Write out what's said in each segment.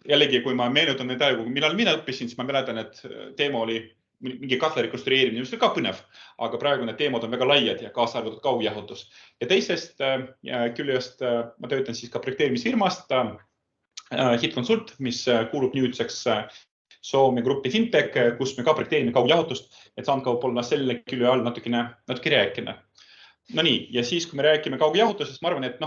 jällegi, kui ma meenutan neid aegu, millal mina õppisin, siis ma mäletan, et teema oli mingi katla rekonstrueerimine, mis oli ka põnev, aga praegu need teemad on väga laiad ja kaasa arvatud kaugjahutus. Ja teisest küljest ma töötan siis ka projekteerimisfirmast Hit Consult, mis kuulub nüüdseks Soome gruppi Fintech, kus me ka projekteerime kaugjahutust, et saan ka võib-olla selle külje all natuke rääkida. No nii, ja siis, kui me räägime kaugjahutusest, ma arvan, et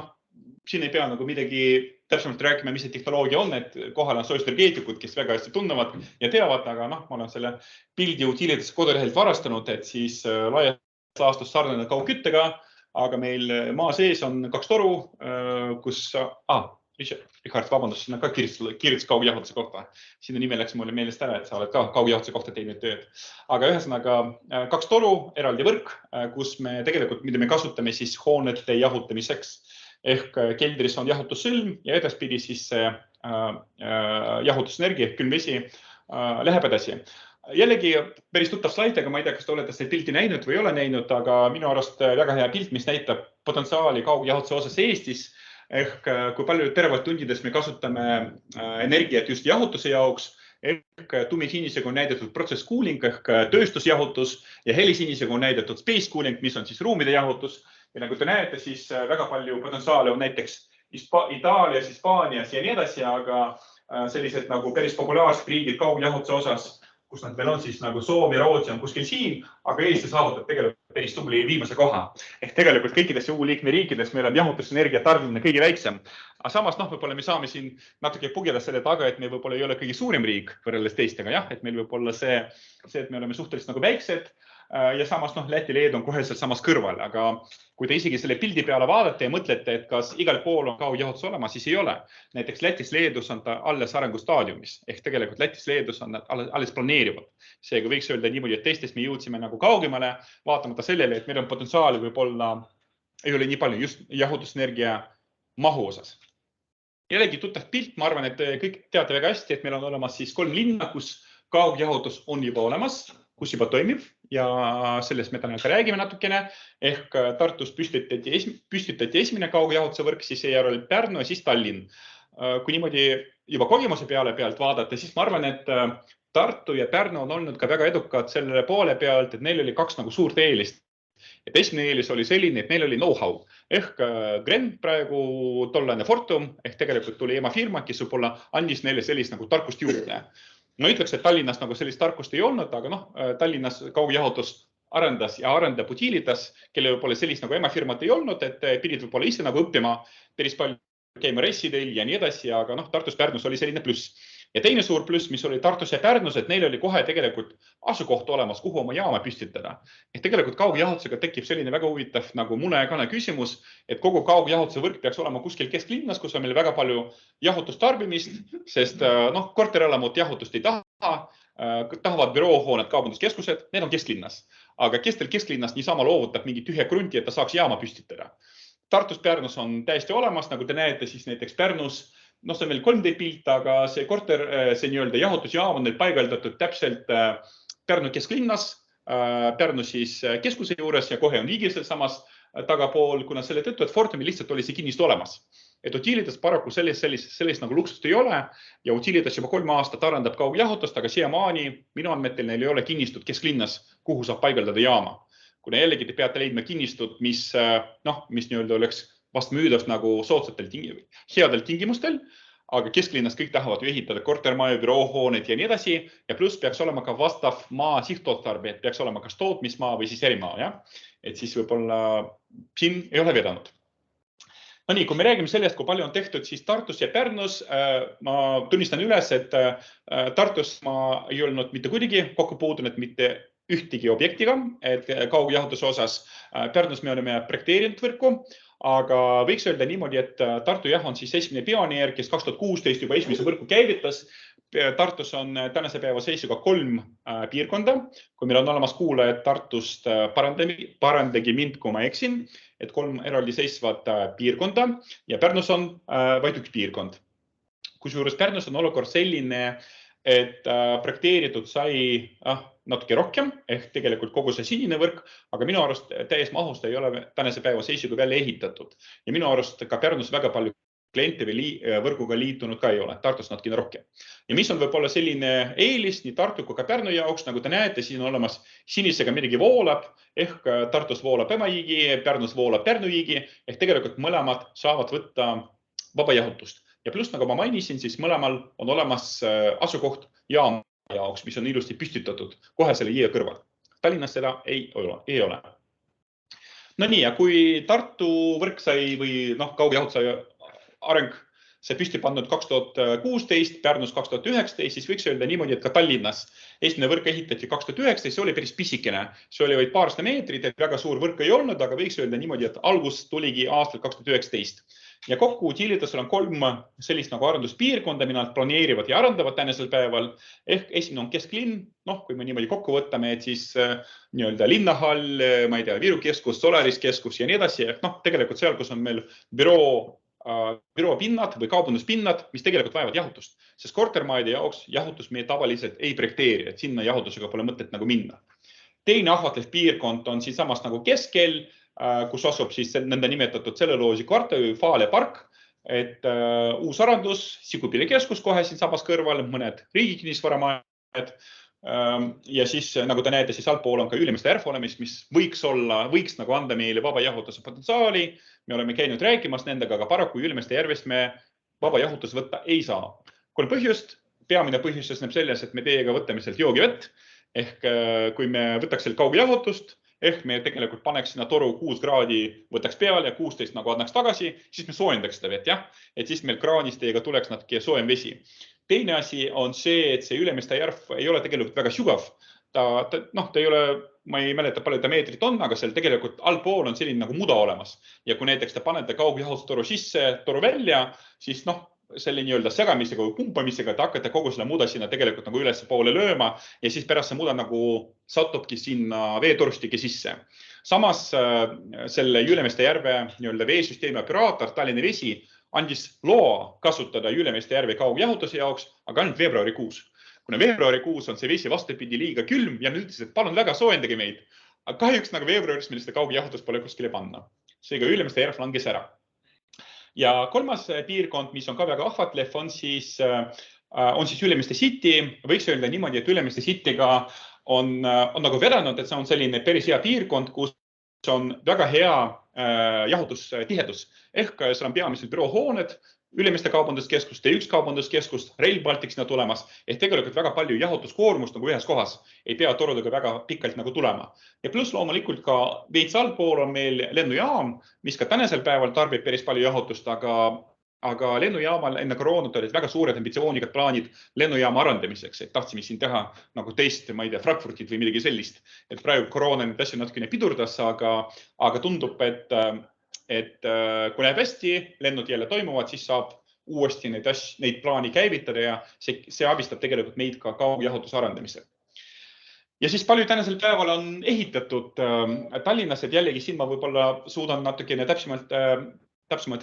siin ei pea nagu midagi täpsemalt rääkima, mis see tehnoloogia on, et kohal on soojusenergeetikud, kes väga hästi tunnevad ja teavad, aga ma olen selle pildi Utilitas kodulehelt varastanud, et siis laias laastus sarnane kaugküttega, aga meil maa sees on 2 toru, kus... Richard, vabandust, sinna ka kirjutas kaugjahutuse kohta. Sinu nime läks mulle meelest ära, et sa oled ka kaugjahutuse kohta teinud tööd. Aga ühesõnaga 2 toru, eraldi võrk, kus me tegelikult, mida me kasutame siis hoonete jahutamiseks. Ehk keldris on jahutussõlm ja edaspidi siis jahutusenergia ehk külmvesi läheb edasi. Jällegi päris tuttav slaid, aga ma ei tea, kas te olete selle pilti näinud või ei ole näinud, aga minu arust väga hea pilt, mis näitab potentsiaali kaugjahutuse osas Eestis. Ehk kui palju teravatt-tundides me kasutame energiat just jahutuse jaoks, ehk tumisinisega on näidatud process cooling ehk tööstusjahutus ja helisinisega on näidatud space cooling, mis on siis ruumide jahutus. Ja nagu te näete, siis väga palju potentsiaale on näiteks Itaalias, Hispaanias ja nii edasi, aga sellised nagu päris populaarsed riigid kaugjahutuse osas, kus nad veel on siis nagu Soome, Rootsi on kuskil siin, aga Eesti saavutab tegelikult päris tubli viimase koha. Ehk tegelikult kõikides liikmeriikides meil on jahutusenergia tarbimine kõige väiksem. Aga samas võib-olla me saame siin natuke pugeda selle taga, et me võib-olla ei ole kõige suurim riik võrreldes teistega, jah, et meil võib olla see, et me oleme suhteliselt nagu väiksed ja samas Läti Leedu on kohe seal samas kõrval, aga kui te isegi selle pildi peale vaadate ja mõtlete, et kas igal pool on kaugjahutus olemas, siis ei ole. Näiteks Lätis Leedus on ta alles arengustaadiumis, ehk tegelikult Lätis Leedus on nad alles planeerivad. Seega võiks öelda niimoodi, et teistest me jõudsime nagu kaugemale, vaatamata sellele, et meil on potentsiaali võib-olla ei ole nii palju just jahutusenergia mahu osas. Jällegi tuttav pilt, ma arvan, et kõik teate väga hästi, et meil on olemas siis 3 linna, kus kaugjahutus on juba olemas, kus juba toimib ja sellest me täna ka räägime natukene. Ehk Tartus püstitati esimene kaugjahutuse võrk, siis seejärel Pärnu ja siis Tallinn. Kui niimoodi juba kogemuse pealt vaadata, siis ma arvan, et Tartu ja Pärnu on olnud ka väga edukad selle poole pealt, et neil oli 2 nagu suurt eelist. Et esimene eelis oli selline, et neil oli know-how. Ehk Gren praegu tollane Fortum, ehk tegelikult tuli emafirma, kes võib-olla andis neile sellist nagu tarkust juurde. Ma ütleks, et Tallinnas nagu sellist tarkust ei olnud, aga Tallinnas kaugjahutust arendas ja arendab Utilitas, kelle võib-olla sellist nagu emafirmat ei olnud, et pidid võib-olla ise nagu õppima päris palju käima ressidel ja nii edasi, aga Tartus Pärnus oli selline pluss. Ja teine suur pluss, mis oli Tartus ja Pärnus, et neil oli kohe tegelikult asukoht olemas, kuhu oma jaama püstitada. Et tegelikult kaugjahutusega tekib selline väga huvitav nagu mune ja kana küsimus, et kogu kaugjahutuse võrk peaks olema kuskil kesklinnas, kus on meil väga palju jahutustarbimist, sest korterelamut jahutust ei taha, tahavad büroohooned, kaubanduskeskused, need on kesklinnas. Aga kestel kesklinnast niisama loovutab mingi tühja krunti, et ta saaks jaama püstitada. Tartus Pärnus on täiesti olemas, nagu te näete, siis näiteks Pärnus, see on veel 3D pilt, aga see korter, see nii-öelda jahutusjaam on neil paigaldatud täpselt Pärnu kesklinnas, Pärnu siis keskuse juures ja kohe on liigil samas tagapool, kuna selle tõttu, et Fortumil lihtsalt oli see kinnistu olemas. Et Utilitas paraku sellist nagu luksust ei ole ja Utilitas juba 3 aastat arendab kaugjahutust, aga siiamaani minu andmetel neil ei ole kinnistut kesklinnas, kuhu saab paigaldada jaama. Kuna jällegi te peate leidma kinnistut, mis nii-öelda oleks vast müüdav nagu soodsatel headel tingimustel, aga kesklinnas kõik tahavad ju ehitada kortermaju, büroohooneid ja nii edasi ja pluss peaks olema ka vastav maa sihtotstarbe, et peaks olema kas tootmismaa või siis erimaa, jah? Et siis võib-olla siin ei ole vedanud. No nii, kui me räägime sellest, kui palju on tehtud siis Tartus ja Pärnus, ma tunnistan üles, et Tartus ma ei olnud mitte kuidagi kokku puudunud mitte ühtegi objektiga, et kaugjahutuse osas Pärnus me oleme projekteerinud võrku, aga võiks öelda niimoodi, et Tartu on siis esimene pioneer, kes 2016 juba esimese võrku käivitas. Tartus on tänase päeva seisuga 3 piirkonda. Kui meil on olemas kuulajad Tartust, parandagi mind, kui ma eksin, et 3 eraldi seisvat piirkonda ja Pärnus on vaid 1 piirkond. Kusjuures Pärnus on olukord selline, et projekteeritud sai natuke rohkem, ehk tegelikult kogu see sinine võrk, aga minu arust täies mahust ei ole tänase päeva seisuga välja ehitatud. Ja minu arust ka Pärnus väga palju kliente või võrguga liitunud ka ei ole. Tartus natukene rohkem. Ja mis on võib-olla selline eelis nii Tartu kui ka Pärnu jaoks, nagu te näete, siin on olemas sinisega midagi voolab, ehk Tartus voolab Emajõgi, Pärnus voolab Pärnu-Jõgi, ehk tegelikult mõlemad saavad võtta vaba jahutust. Ja pluss, nagu ma mainisin, siis mõlemal on olemas asukoht jaama jaoks, mis on ilusti püstitatud kohe selle jõe kõrval. Tallinnas seda ei ole. No nii, ja kui Tartu võrk sai või kaugjahutuse areng see püsti pandud 2016, Pärnus 2019, siis võiks öelda niimoodi, et ka Tallinnas esimene võrk ehitati 2019, see oli päris pisikene. See oli vaid paarsada meetrit, et väga suur võrk ei olnud, aga võiks öelda niimoodi, et algus tuligi aastal 2019. Ja kokku Utilitasel on 3 sellist nagu arenduspiirkonda, mida nad planeerivad ja arendavad tänasel päeval. Ehk esimene on kesklinn, kui me niimoodi kokku võtame, et siis nii-öelda linnahall, ma ei tea, Viru keskus, Solaris keskus ja nii edasi. Tegelikult seal, kus on meil büroopinnad või kaubanduspinnad, mis tegelikult vajavad jahutust, sest kortermaide jaoks jahutus me tavaliselt ei projekteeri, et sinna jahutusega pole mõtet nagu minna. Teine ahvatlev piirkond on siinsamas nagu keskel, kus asub siis nõnda nimetatud tselluloosi kvartal või Faale park, et uus arendus, Sikupilli keskus kohe siinsamas kõrval, mõned riigikinnisvaramajad. Ja siis, nagu te näete, siis altpool on ka Ülemiste järv olemas, mis võiks nagu anda meile vaba jahutuse potentsiaali. Me oleme käinud rääkimas nendega, aga paraku Ülemiste järvest me vaba jahutuse võtta ei saa. 3 põhjust. Peamine põhjus seisneb selles, et me teiega võtame sealt joogivett. Ehk kui me võtaks seal kaugjahutust, ehk me tegelikult paneks sinna toru 6 kraadi, võtaks peale ja 16 nagu annaks tagasi, siis me soojendaks seda vett, jah. Et siis meil kraanist teiega tuleks natuke soojem vesi. Teine asi on see, et see Ülemiste järv ei ole tegelikult väga sügav. Ta ei ole, ma ei mäleta, palju ta meetrit on, aga seal tegelikult allpool on selline nagu muda olemas. Ja kui näiteks te panete kaugjahutustoru sisse, toru välja, siis selle nii-öelda segamisega või pumpamisega te hakkate kogu selle muda sinna tegelikult nagu üles poole lööma ja siis pärast see muda nagu satubki sinna veetorustike sisse. Samas selle Ülemiste järve nii-öelda veesüsteemi operaator Tallinna Vesi andis loa kasutada Ülemiste järve kaugjahutuse jaoks, aga ainult veebruarikuus. Kuna veebruarikuus on see vesi vastupidi liiga külm ja nüüd ütles, et palun väga soojendage meid. Aga kahjuks nagu veebruaris meil seda kaugjahutust pole kuskile panna. Seega Ülemiste järv langes ära. Ja 3. piirkond, mis on ka väga ahvatlev, on siis Ülemiste City. Võiks öelda niimoodi, et Ülemiste Cityga on nagu vedanud, et see on selline päris hea piirkond, kus on väga hea jahutustihedus. Ehk seal on peamiselt büroohooned, Ülemiste kaubanduskeskus, T1 kaubanduskeskus, Rail Baltic sinna tulemas. Ehk tegelikult väga palju jahutuskoormust nagu ühes kohas. Ei pea torudega väga pikalt nagu tulema. Ja pluss loomulikult ka veits allpool on meil lennujaam, mis ka tänasel päeval tarbib päris palju jahutust, aga lennujaamal enne koroonat olid väga suured ambitsioonikad plaanid lennujaama arendamiseks, et tahtsime siin teha nagu teist, ma ei tea, Frankfurtit või midagi sellist. Et praegu koroona need asju natukene pidurdas, aga tundub, et kui läheb hästi, lennud jälle toimuvad, siis saab uuesti neid plaani käivitada ja see abistab tegelikult meid ka kaugjahutuse arendamisel. Ja siis palju tänasel päeval on ehitatud Tallinnas, et jällegi siin ma võib-olla suudan natukene täpsemalt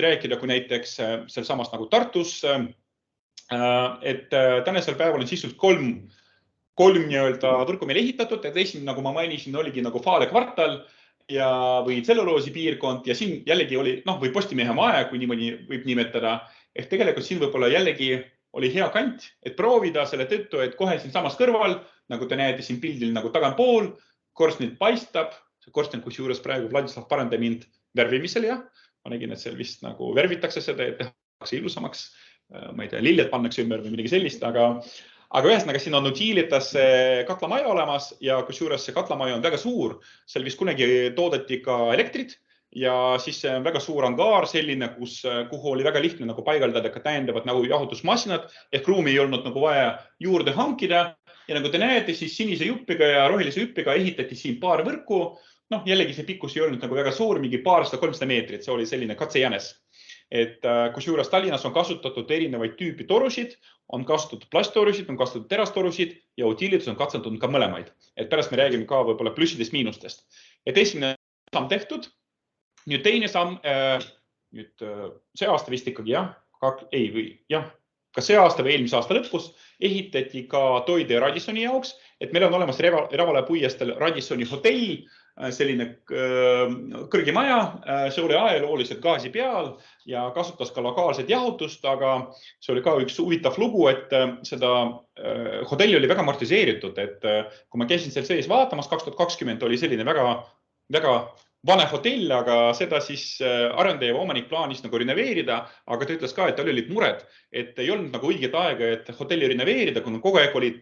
rääkida, kui näiteks seal samas nagu Tartus. Et tänasel päeval on sisuliselt 3 nii-öelda võrku meil ehitatud, et esimene, nagu ma mainisin, oligi nagu Faale kvartal või tselluloosi piirkond ja siin jällegi oli, või Postimehe maja, kui niimoodi võib nimetada. Ehk tegelikult siin võib-olla jällegi oli hea kant, et proovida selle tõttu, et kohe siin samas kõrval, nagu te näete siin pildil nagu tagantpool, korstnit paistab. See korsten, kus juures praegu Vladislav paranda mind värvimisel, jah. Ma nägin, et seal vist nagu värvitakse seda, et tehakse ilusamaks. Ma ei tea, lilled pannakse ümber või midagi sellist, aga ühesõnaga siin on Utilitas katlamaja olemas ja kus juures see katlamaja on väga suur. Seal vist kunagi toodeti ka elektrit ja siis see on väga suur angaar selline, kuhu oli väga lihtne nagu paigaldada ka täiendavad nagu jahutusmasinad, ehk ruumi ei olnud nagu vaja juurde hankida. Ja nagu te näete, siis sinise juppiga ja rohelise juppiga ehitati siin paar võrku. Jällegi see pikkus ei olnud nagu väga suur, mingi 200-300 meetrit, see oli selline katsejänes. Et kus juures Tallinnas on kasutatud erinevaid tüüpi torusid, on kasutatud plasttorusid, on kasutatud terastorusid ja Utilitas on katsetatud ka mõlemaid. Et pärast me räägime ka võib-olla plussidest miinustest. Et esimene samm tehtud. Nüüd teine samm, see aasta vist ikkagi, ka see aasta või eelmise aasta lõpus ehitati ka Toide ja Radissoni jaoks, et meil on olemas Ravale puiesteel Radissoni hotell selline kõrge maja, see oli ajalooliselt gaasi peal ja kasutas ka lokaalset jahutust, aga see oli ka üks huvitav lugu, et seda hotelli oli väga amortiseeritud, et kui ma käisin seal sees vaatamas, 2020 oli selline väga vana hotell, aga seda siis arendaja või omanik plaanis nagu renoveerida, aga ta ütles ka, et tal olid mured, et ei olnud nagu õiget aega, et hotelli renoveerida, kuna kogu aeg olid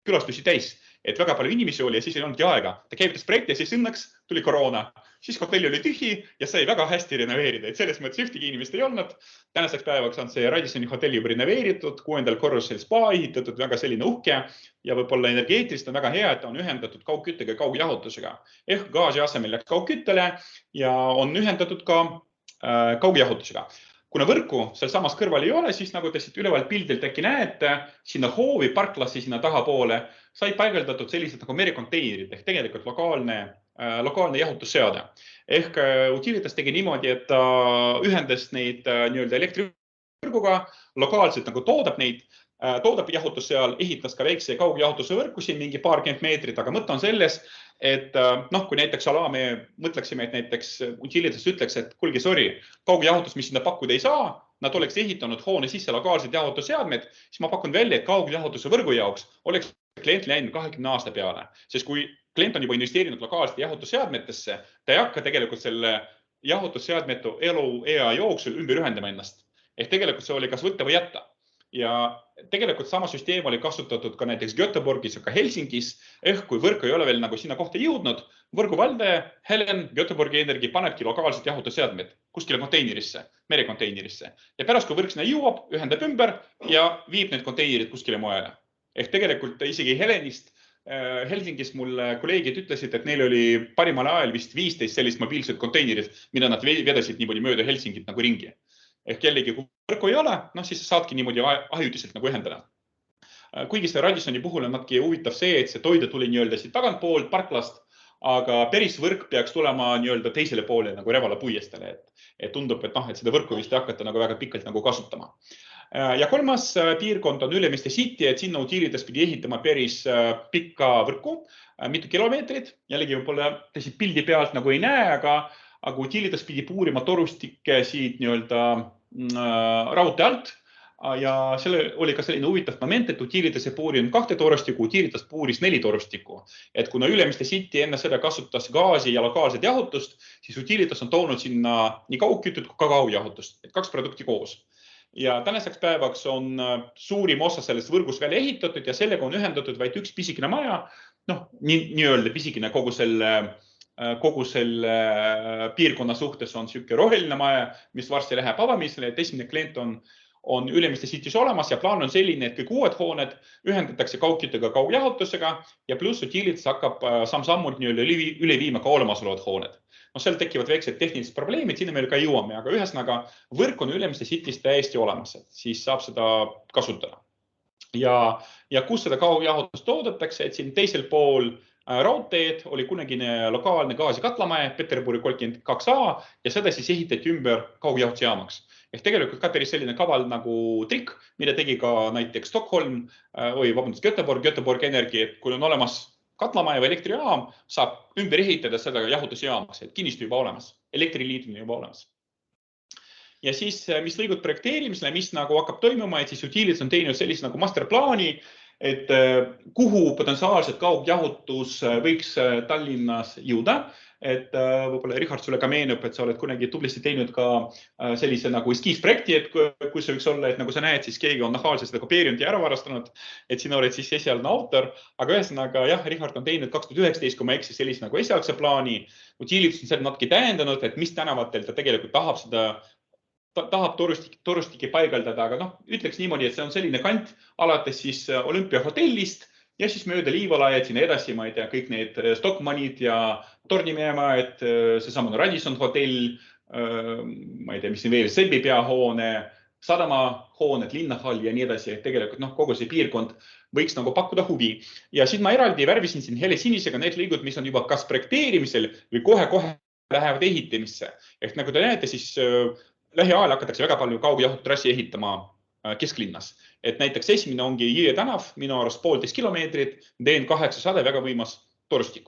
külastusi täis, et väga palju inimesi oli ja siis ei olnudki aega. Ta käivitas projekti ja siis õnneks tuli koroona. Siis hotell oli tühi ja sai väga hästi renoveerida, et selles mõttes ühtegi inimest ei olnud. Tänaseks päevaks on see Radissoni hotelli juba renoveeritud, 6. korrusel spa ehitatud, väga selline uhke ja võib-olla energeetilist on väga hea, et on ühendatud kaugküttega ja kaugjahutusega. Ehk gaasi asemel läks kaugküttele ja on ühendatud ka kaugjahutusega. Kuna võrku seal samas kõrval ei ole, siis nagu te siit ülevalt pildilt äkki näete, sinna hoovi, parklasse, sinna tahapoole sai paigaldatud sellised nagu merikonteinerid ehk tegelikult lokaalne jahutusseade. Ehk Utilitas tegi niimoodi, et ta ühendas neid nii-öelda elektrivõrguga, lokaalselt nagu toodab jahutus seal, ehitas ka väikse kaugjahutuse võrku siin mingi paarkümmend meetrit, aga mõte on selles, et kui näiteks me mõtleksime, et näiteks Utilitas ütleks, et kulge, sorry, kaugjahutus, mis sinna pakkuda ei saa, nad oleks ehitanud hoone sisse lokaalsed jahutusseadmed, siis ma pakun välja, et kaugjahutuse võrgu jaoks oleks klient läinud 20 aasta peale, sest kui klient on juba investeerinud lokaalsete jahutusseadmetesse, ta ei hakka tegelikult selle jahutusseadmetu eluea jooksul ümber ühendama ennast. Ehk tegelikult see oli kas võtta või jätta. Ja tegelikult sama süsteem oli kasutatud ka näiteks Göteborgis ja ka Helsingis, ehk kui võrk ei ole veel nagu sinna kohta jõudnud, võrguvaldaja Helen Göteborgi Energi panebki lokaalsed jahutusseadmed kuskile konteinerisse, merikonteinerisse. Ja pärast, kui võrk sinna jõuab, ühendab ümber ja viib need konteinerid kuskile mujale. Ehk tegelikult isegi Helsingis mulle kolleegid ütlesid, et neil oli parimal ajal vist 15 sellist mobiilset konteinerit, mida nad vedasid niimoodi mööda Helsingit nagu ringi. Ehk jällegi, kui võrku ei ole, siis saadki niimoodi ajutiselt nagu ühendada. Kuigi see Radissoni puhul on natuke huvitav see, et see toide tuli nii-öelda siit tagantpoolt parklast, aga päris võrk peaks tulema nii-öelda teisele poole nagu Revala puiestele. Et tundub, et seda võrku vist ei hakata nagu väga pikalt nagu kasutama. Ja kolmas piirkond on Ülemiste City, et sinna Utilitas pidi ehitama päris pikka võrku, mitu kilomeetrit. Jällegi võib-olla siit pildi pealt nagu ei näe, aga Utilitas pidi puurima torustikke siit nii-öelda raudtee alt ja selle oli ka selline huvitav moment, et Utilitas ei puurinud 2 torustikku, Utilitas puuris 4 torustikku. Et kuna Ülemiste City enne seda kasutas gaasi ja lokaalset jahutust, siis Utilitas on toonud sinna nii kaugkütut kui ka kaugjahutust, et 2 produkti koos. Ja tänaseks päevaks on suurim osa sellest võrgus välja ehitatud ja sellega on ühendatud vaid üks pisikene maja, nii-öelda pisikene kogu selle piirkonna suhtes on selline roheline maja, mis varsti läheb avamisele, et esimene klient on Ülemiste City's olemas ja plaan on selline, et kõik uued hooned ühendatakse kaugküttega kaugjahutusega ja pluss Utilitas hakkab samm-sammult üle viima ka olemasolevad hooned. Seal tekivad väiksed tehnilised probleemid, sinna meil ka jõuame, aga ühesõnaga võrk on Ülemiste City's täiesti olemas, siis saab seda kasutada. Ja kus seda kaugjahutust toodetakse, et siin teisel pool raudteed oli kunagine lokaalne gaasi katlamaja Peterburi 32A ja seda siis ehitati ümber kaugjahutusjaamaks. Ehk tegelikult ka päris selline kaval nagu trikk, mida tegi ka näiteks Göteborg Energi, et kui on olemas katlamaja või elektrijaam, saab ümber ehitada seda jahutusjaamaks, et kinnistu juba olemas, elektriliit on juba olemas. Ja siis, mis lõigud projekteerimisele, mis nagu hakkab toimuma, et siis Utilitas on teinud sellise nagu masterplaani, et kuhu potentsiaalselt kaugjahutus võiks Tallinnas jõuda. Et võib-olla Richard sulle ka meenub, et sa oled kunagi tublisti teinud ka sellise nagu eskiisprojekti, et kus see võiks olla, et nagu sa näed, siis keegi on nahaalselt seda kopeerinud ja ära varastanud, et sina oled siis esialgne autor. Aga ühesõnaga, jah, Richard on teinud 2019, kui ma eksi sellise nagu esialgse plaani. Utilitas on seda natuke tähendanud, et mis tänavatel ta tegelikult tahab torustiki paigaldada, aga ütleks niimoodi, et see on selline kant alates siis Olümpiahotellist ja siis mööda Liivalaiad sinna edasi, ma ei tea, kõik need Stockmannid ja Tornimäemaa, et seesama Radisson hotell, ma ei tea, mis siin veel, Selbi peahoone, sadamahooned, linnahall ja nii edasi. Tegelikult kogu see piirkond võiks nagu pakkuda huvi. Ja siis ma eraldi värvisin siin hele sinisega need lõigud, mis on juba kas projekteerimisel või kohe-kohe lähevad ehitamisse. Ehk nagu te näete, siis lähiajal hakatakse väga palju kaugjahutustrassi ehitama kesklinnas. Et näiteks esimene ongi Jõe tänav, minu arust 1,5 kilomeetrit, DN800, väga võimas torustik.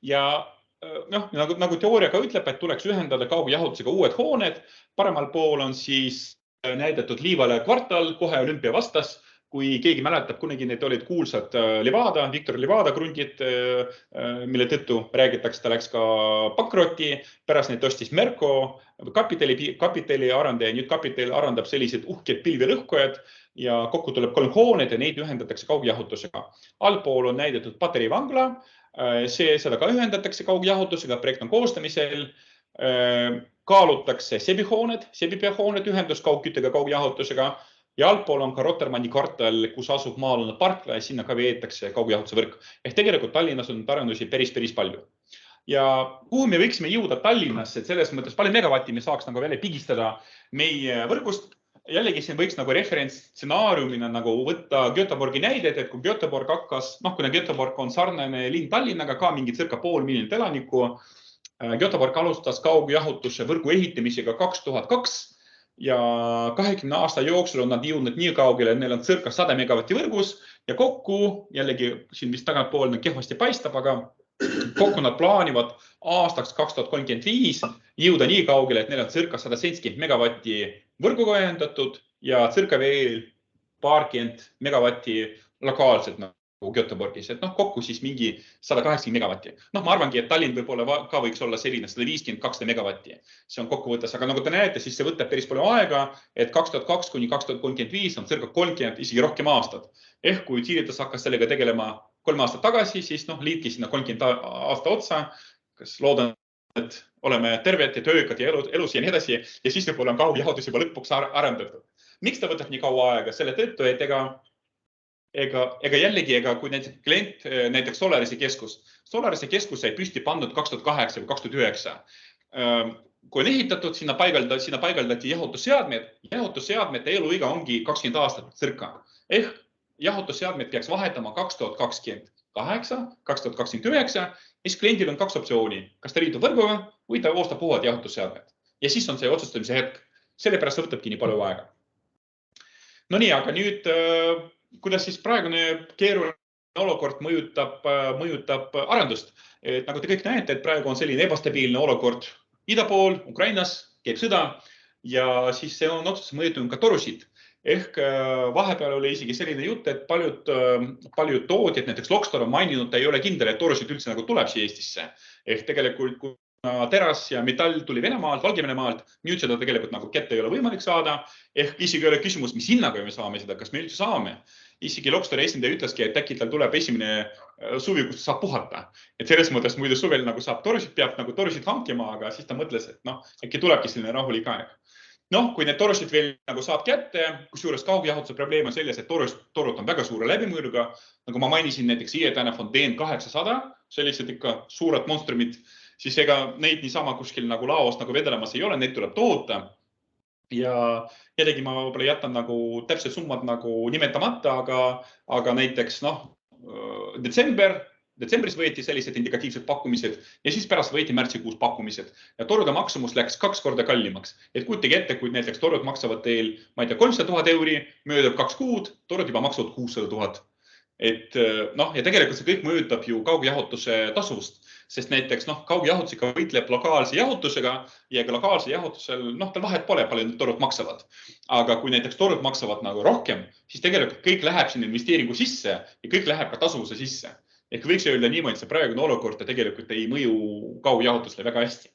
ja noh, nagu teooria ka ütleb, et tuleks ühendada kaugjahutusega uued hooned. Paremal pool on siis näidatud Liivale kvartal kohe Olümpia vastas. Kui keegi mäletab, kunagi need olid kuulsad Levada, Victor Levada krundid, mille tõttu räägitakse, ta läks ka pankrotti. Pärast neid ostis Merko, kapitali arandaja. Nüüd kapital arandab sellised uhked pilvirõhkojad ja kokku tuleb 3 hoonet ja neid ühendatakse kaugjahutusega. Allpool on näidatud Patarei vangla. Seda ka ühendatakse kaugjahutusega, projekt on koostamisel. Kaalutakse Sebipea-hooned ühendus kaugküttega kaugjahutusega. Ja allpool on ka Rotermanni kvartal, kus asub maalune parkla ja sinna ka veetakse kaugjahutuse võrk. Ehk tegelikult Tallinnas on arendusi päris palju. Ja kuhu me võiksime jõuda Tallinnas, et selles mõttes palju megavatti me saaks nagu välja pigistada meie võrgust. Jällegi siin võiks nagu referentsstsenaariumina nagu võtta Göteborgi näidet, et kui Göteborg hakkas, kuna Göteborg on sarnane linn Tallinnaga, ka mingi circa 500 000 elanikku. Göteborg alustas kaugjahutuse võrgu ehitamisega 2002 ja 20 aasta jooksul on nad jõudnud nii kaugele, et neil on circa 100 megavatti võrgus ja kokku, jällegi siin vist tagantpool kehvasti paistab, aga kokku nad plaanivad aastaks 2035 jõuda nii kaugele, et neil on circa 170 megavatti võrguga ühendatud ja circa veel paarkümmend megavatti lokaalselt Göteborgis, et kokku siis mingi 180 megavatti. Ma arvangi, et Tallinn võib-olla ka võiks olla selline 150-200 megavatti. See on kokkuvõttes, aga nagu te näete, siis see võtab päris palju aega, et 2002 kuni 2035 on circa 30, isegi rohkem aastad. Ehk kui Tiritas hakkas sellega tegelema 3 aastat tagasi, siis liitki sinna 30 aasta otsa, kas loodan, et oleme terved ja töökad ja elus ja nii edasi, ja siis võib-olla on kaugjahutus juba lõpuks arendatud. Miks ta võtab nii kaua aega? Selle tõttu, et ega jällegi, kui näiteks klient, näiteks Solarise keskus sai püsti pandud 2008 või 2009. Kui on ehitatud, sinna paigaldati jahutusseadmed. Jahutusseadmete eluiga ongi 20 aastat circa. Ehk jahutusseadmed peaks vahetama 2028, 2029, siis kliendil on 2 optsiooni. Kas ta liitub võrguga või ta ostab uued jahutusseadmed. Ja siis on see otsustamise hetk. Sellepärast see võtabki nii palju aega. No nii, aga nüüd kuidas siis praegune keeruline olukord mõjutab arendust. Nagu te kõik näete, et praegu on selline ebastabiilne olukord ida pool, Ukrainas, käib sõda ja siis see on otseselt mõjutanud ka torusid. Ehk vahepeal oli isegi selline jutt, et paljud tootjad, näiteks Logstar on maininud, ta ei ole kindel, et torusid üldse nagu tuleb siia Eestisse. Ehk tegelikult kui teras ja metall tuli Venemaalt, Valgevenemaalt, nüüd seda tegelikult nagu kätte ei ole võimalik saada. Ehk isegi ei ole küsimus, mis hinnaga me saame seda, kas me üldse saame. Isegi Logstari esindaja ütleski, et äkki tal tuleb esimene suvi, kus saab puhata. Et selles mõttes muidu suvel nagu saab torusid, peab nagu torusid hankima, aga siis ta mõtles, et äkki tulebki selline rahulik aeg. Kui need torusid veel nagu saab kätte, kusjuures kaugjahutuse probleem on selles, et torud on väga suure läbimõõruga. Nagu ma mainisin näiteks Iedana Fontaine 800, sellised ikka suured monstrumid, siis ega neid niisama kuskil nagu laost nagu vedelemas ei ole, neid tuleb toota. Ja jällegi ma võib-olla jätan nagu täpsed summad nagu nimetamata, aga näiteks detsembris võeti sellised indikatiivsed pakkumised ja siis pärast võeti märtsikuus pakkumised. Ja torude maksumus läks 2 korda kallimaks. Et kujutage ette, kui näiteks torud maksavad teil, ma ei tea, 300 000 euri, möödub 2 kuud, torud juba maksavad 600 000. Ja tegelikult see kõik mõjutab ju kaugjahutuse tasuvust, sest näiteks kaugjahutusega võitleb lokaalse jahutusega ja lokaalse jahutusel, tal vahet pole, palju need torud maksavad. Aga kui näiteks torud maksavad nagu rohkem, siis tegelikult kõik läheb sinna investeeringu sisse ja kõik läheb ka tasuvuse sisse. Ehk võiks öelda niimoodi, et see praegune olukord tegelikult ei mõju kaugjahutusele väga hästi.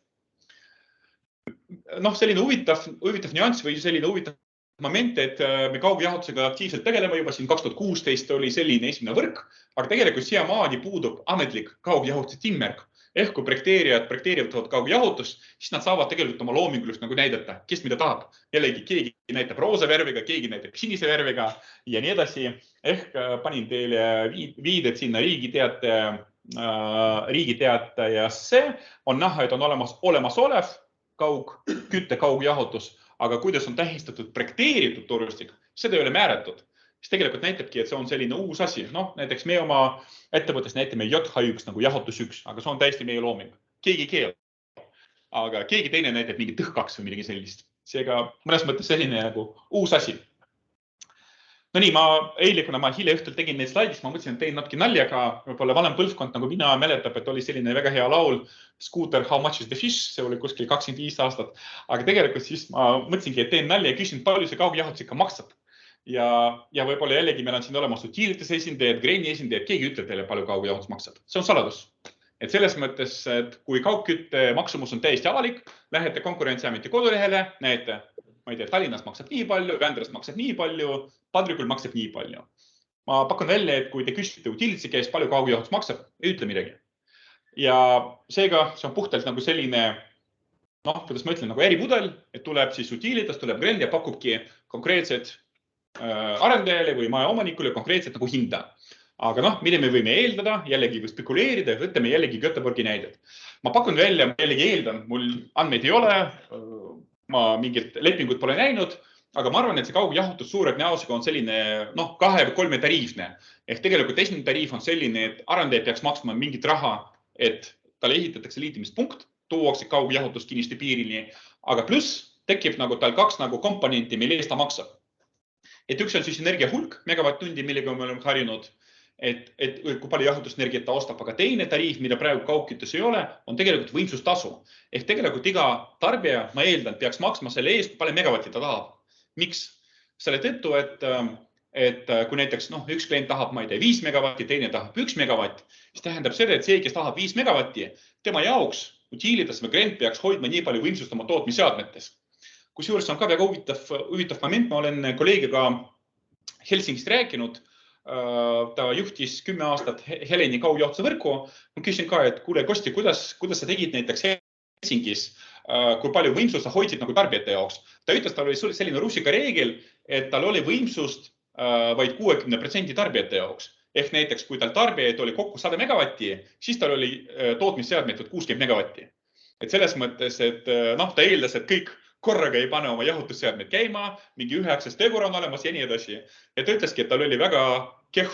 Selline huvitav nüanss või selline huvitav moment, et me kaugjahutusega aktiivselt tegeleme juba siin 2016 oli selline esimene võrk, aga tegelikult siiamaani puudub ametlik kaugjahutuse timmärk. Ehk kui projekteerivad kaugjahutust, siis nad saavad tegelikult oma loomingulust nagu näidata, kes mida tahab. Jällegi keegi näitab roosa värviga, keegi näitab sinise värviga ja nii edasi. Ehk panin teile viided sinna riigiteatajasse. On näha, et on olemasolev kütte kaugjahutus, aga kuidas on tähistatud projekteeritud torustik, seda ei ole määratud. Siis tegelikult näitabki, et see on selline uus asi. Näiteks me oma ettevõttes näitame JH1 nagu jahutus 1, aga see on täiesti meie looming. Keegi keel. Aga keegi teine näitab mingi TH2 või midagi sellist. Seega mõnes mõttes selline nagu uus asi. No nii, eile, kuna ma hilja õhtul tegin neid slaidis, ma mõtlesin, et teen natuke naljaga, võib-olla vanem põlvkond nagu mina mäletab, et oli selline väga hea laul Scooter, How much is the fish? See oli kuskil 25 aastat. Aga tegelikult siis ma mõtlesingi, et teen nalja ja küsin, palju see kaugjahutus ikka maksab. Ja võib-olla jällegi meil on siin olemas utilities esindajad, graini esindajad, keegi ütleb teile, palju kaugjahutus maksab. See on saladus. Et selles mõttes, et kui kaugkütte maksumus on täiesti avalik, lähete Konkurentsiameti kodulehele, näete, ma ei tea, Tallinnas maksab nii palju, Vändrast maksab nii palju, Padrikul maksab nii palju. Ma pakun välja, et kui te küsite utilitsi käest, palju kaugjahutus maksab, ei ütle midagi. Ja seega see on puhtalt nagu selline, kuidas ma ütlen, nagu ärimudel, et tuleb siis utilitas, tuleb Grand ja pakubki konkreetset arendajale või maja omanikule konkreetset nagu hinda. Aga mida me võime eeldada, jällegi või spekuleerida, võtame jällegi Göteborgi näidet. Ma pakun välja, ma jällegi eeldan, mul andmeid ei ole, ma mingit lepingut pole näinud, aga ma arvan, et see kaugjahutus suure tõenäosusega on selline 2 või 3 tariifne. Ehk tegelikult esimene tariif on selline, et arendaja peaks maksma mingit raha, et talle ehitatakse liitimispunkt, tuuakse kaugjahutus kinniste piirini, aga pluss tekib tal 2 komponenti, mille eest ta maksab. Et üks on siis energia hulk, megavatt-tundi, millega me oleme harjunud, et kui palju jahutusenergiat ta ostab, aga teine tariif, mida praegu kaugküttes ei ole, on tegelikult võimsustasu. Ehk tegelikult iga tarbija, ma eeldan, peaks maksma selle eest, kui palju megavatti ta tahab. Miks? Selle tõttu, et kui näiteks üks klient tahab, ma ei tea, 5 megavatti, teine tahab 1 megavatti, siis tähendab seda, et see, kes tahab 5 megavatti, tema jaoks utilitas või klient peaks hoidma nii palju võimsust oma tootmisseadmetes. Kusjuures on ka väga huvitav moment, ma olen kolleegiga Helsingist rääkinud, ta juhtis 10 aastat Heleni kaugjahutuse võrku. Ma küsin ka, et kuule, Kosti, kuidas sa tegid näiteks Helsingis, kui palju võimsust sa hoidsid nagu tarbijate jaoks? Ta ütles, tal oli selline rusika reegel, et tal oli võimsust vaid 60% tarbijate jaoks. Ehk näiteks, kui tal tarbijaid oli kokku 100 megavatti, siis tal oli tootmisseadmed 60 megavatti. Et selles mõttes, et ta eeldas, et kõik korraga ei pane oma jahutusseadmed käima, mingi 9 tegur on olemas ja nii edasi. Ja ta ütleski, et tal oli väga kehv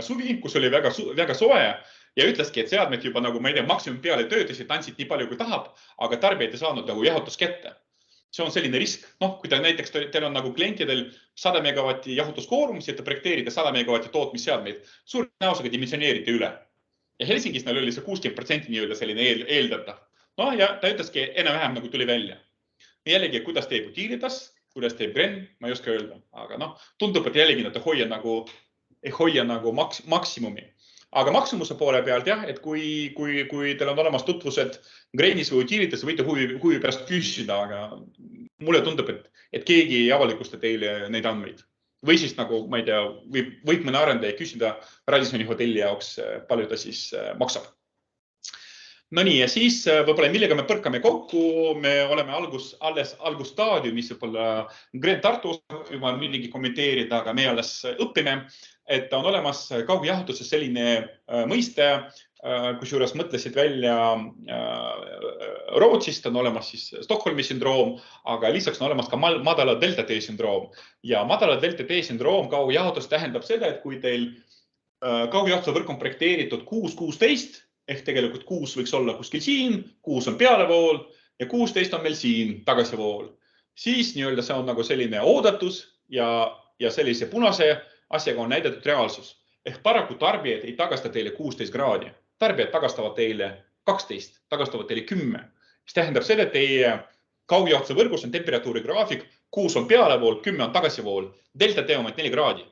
suvi, kus oli väga soe ja ütleski, et seadmed juba nagu, ma ei tea, maksimum peale töötasid, andsid nii palju, kui tahab, aga tarbijad ei saanud nagu jahutus kätte. See on selline risk. Kui ta näiteks teil on nagu klientidel 100 megavatti jahutuskoorumus ja te projekteerite 100 megavatti tootmisseadmeid, suur tõenäosusega dimensioneerite üle. Ja Helsingis neil oli see 60% nii-öelda selline eeldatav. Ja ta ütleski enam-vähem nagu tuli välja. Jällegi, kuidas teeb utilitas, kuidas teeb Gren, ma ei oska öelda, aga tundub, et jällegi nad ei hoia nagu maksimumi. Aga maksumuse poole pealt jah, et kui teil on olemas tutvused Grenis või utilitas, võite huvi pärast küsida, aga mulle tundub, et keegi ei avalikusta teile neid andmeid. Või siis nagu, ma ei tea, võib mõne arendaja küsida Radissoni hotelli jaoks, palju ta siis maksab. No nii, ja siis võib-olla millega me põrkame kokku, me oleme alles algusstaadiumis, võib-olla Gren Tartu ma midagi kommenteerida, aga me alles õppime, et on olemas kaugjahutuses selline mõiste, kusjuures mõtlesid välja Rootsist, on olemas siis Stockholmi sündroom, aga lisaks on olemas ka madala delta T sündroom. Ja madala delta T sündroom kaugjahutus tähendab seda, et kui teil kaugjahutuse võrk on projekteeritud 6-16, ehk tegelikult 6 võiks olla kuskil siin, 6 on pealevool ja 16 on meil siin tagasivool. Siis nii-öelda see on nagu selline oodatus ja sellise punase asjaga on näidatud reaalsus. Ehk paraku tarbijad ei tagasta teile 16 kraadi. Tarbijad tagastavad teile 12, tagastavad teile 10. Mis tähendab seda, et teie kaugjahutuse võrgus on temperatuuri graafik, 6 on pealevool, 10 on tagasivool, delta T on 4 kraadi.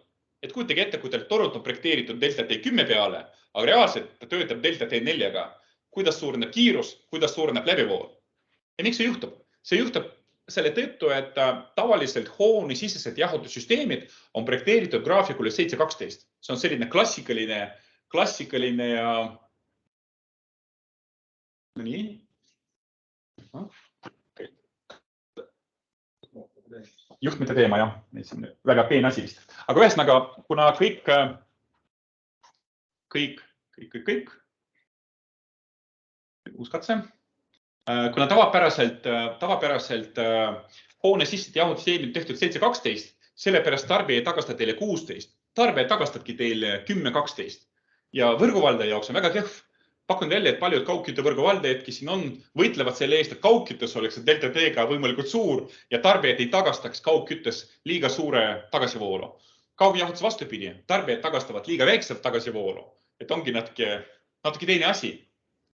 Et kujutage ette, kui teil torult on projekteeritud delta T 10 peale, aga reaalselt ta töötab delta T 4-ga. Kuidas suureneb kiirus, kuidas suureneb läbivool? Ja miks see juhtub? See juhtub selle tõttu, et tavaliselt hoone sisesed jahutussüsteemid on projekteeritud graafikule 7-12. See on selline klassikaline ja... Nii. Juhtmete teema, jah. Väga peen asi vist. Aga ühesõnaga, kuna kõik, uus katse, kuna tavapäraselt hoone sisesed jahutussüsteemid tehtud 7-12, sellepärast tarbija ei tagasta teile 16. Tarbija tagastadki teile 10-12. Ja võrguvaldaja jaoks on väga kehv. Pakun välja, et paljud kaugküttevõrgu valdajad, kes siin on, võitlevad selle eest, et kaugküttes oleks delta T-ga võimalikult suur ja tarbijad ei tagastaks kaugküttes liiga suure tagasivoolu. Kaugjahutuse vastupidi, tarbijad tagastavad liiga väikselt tagasivoolu, et ongi natuke teine asi.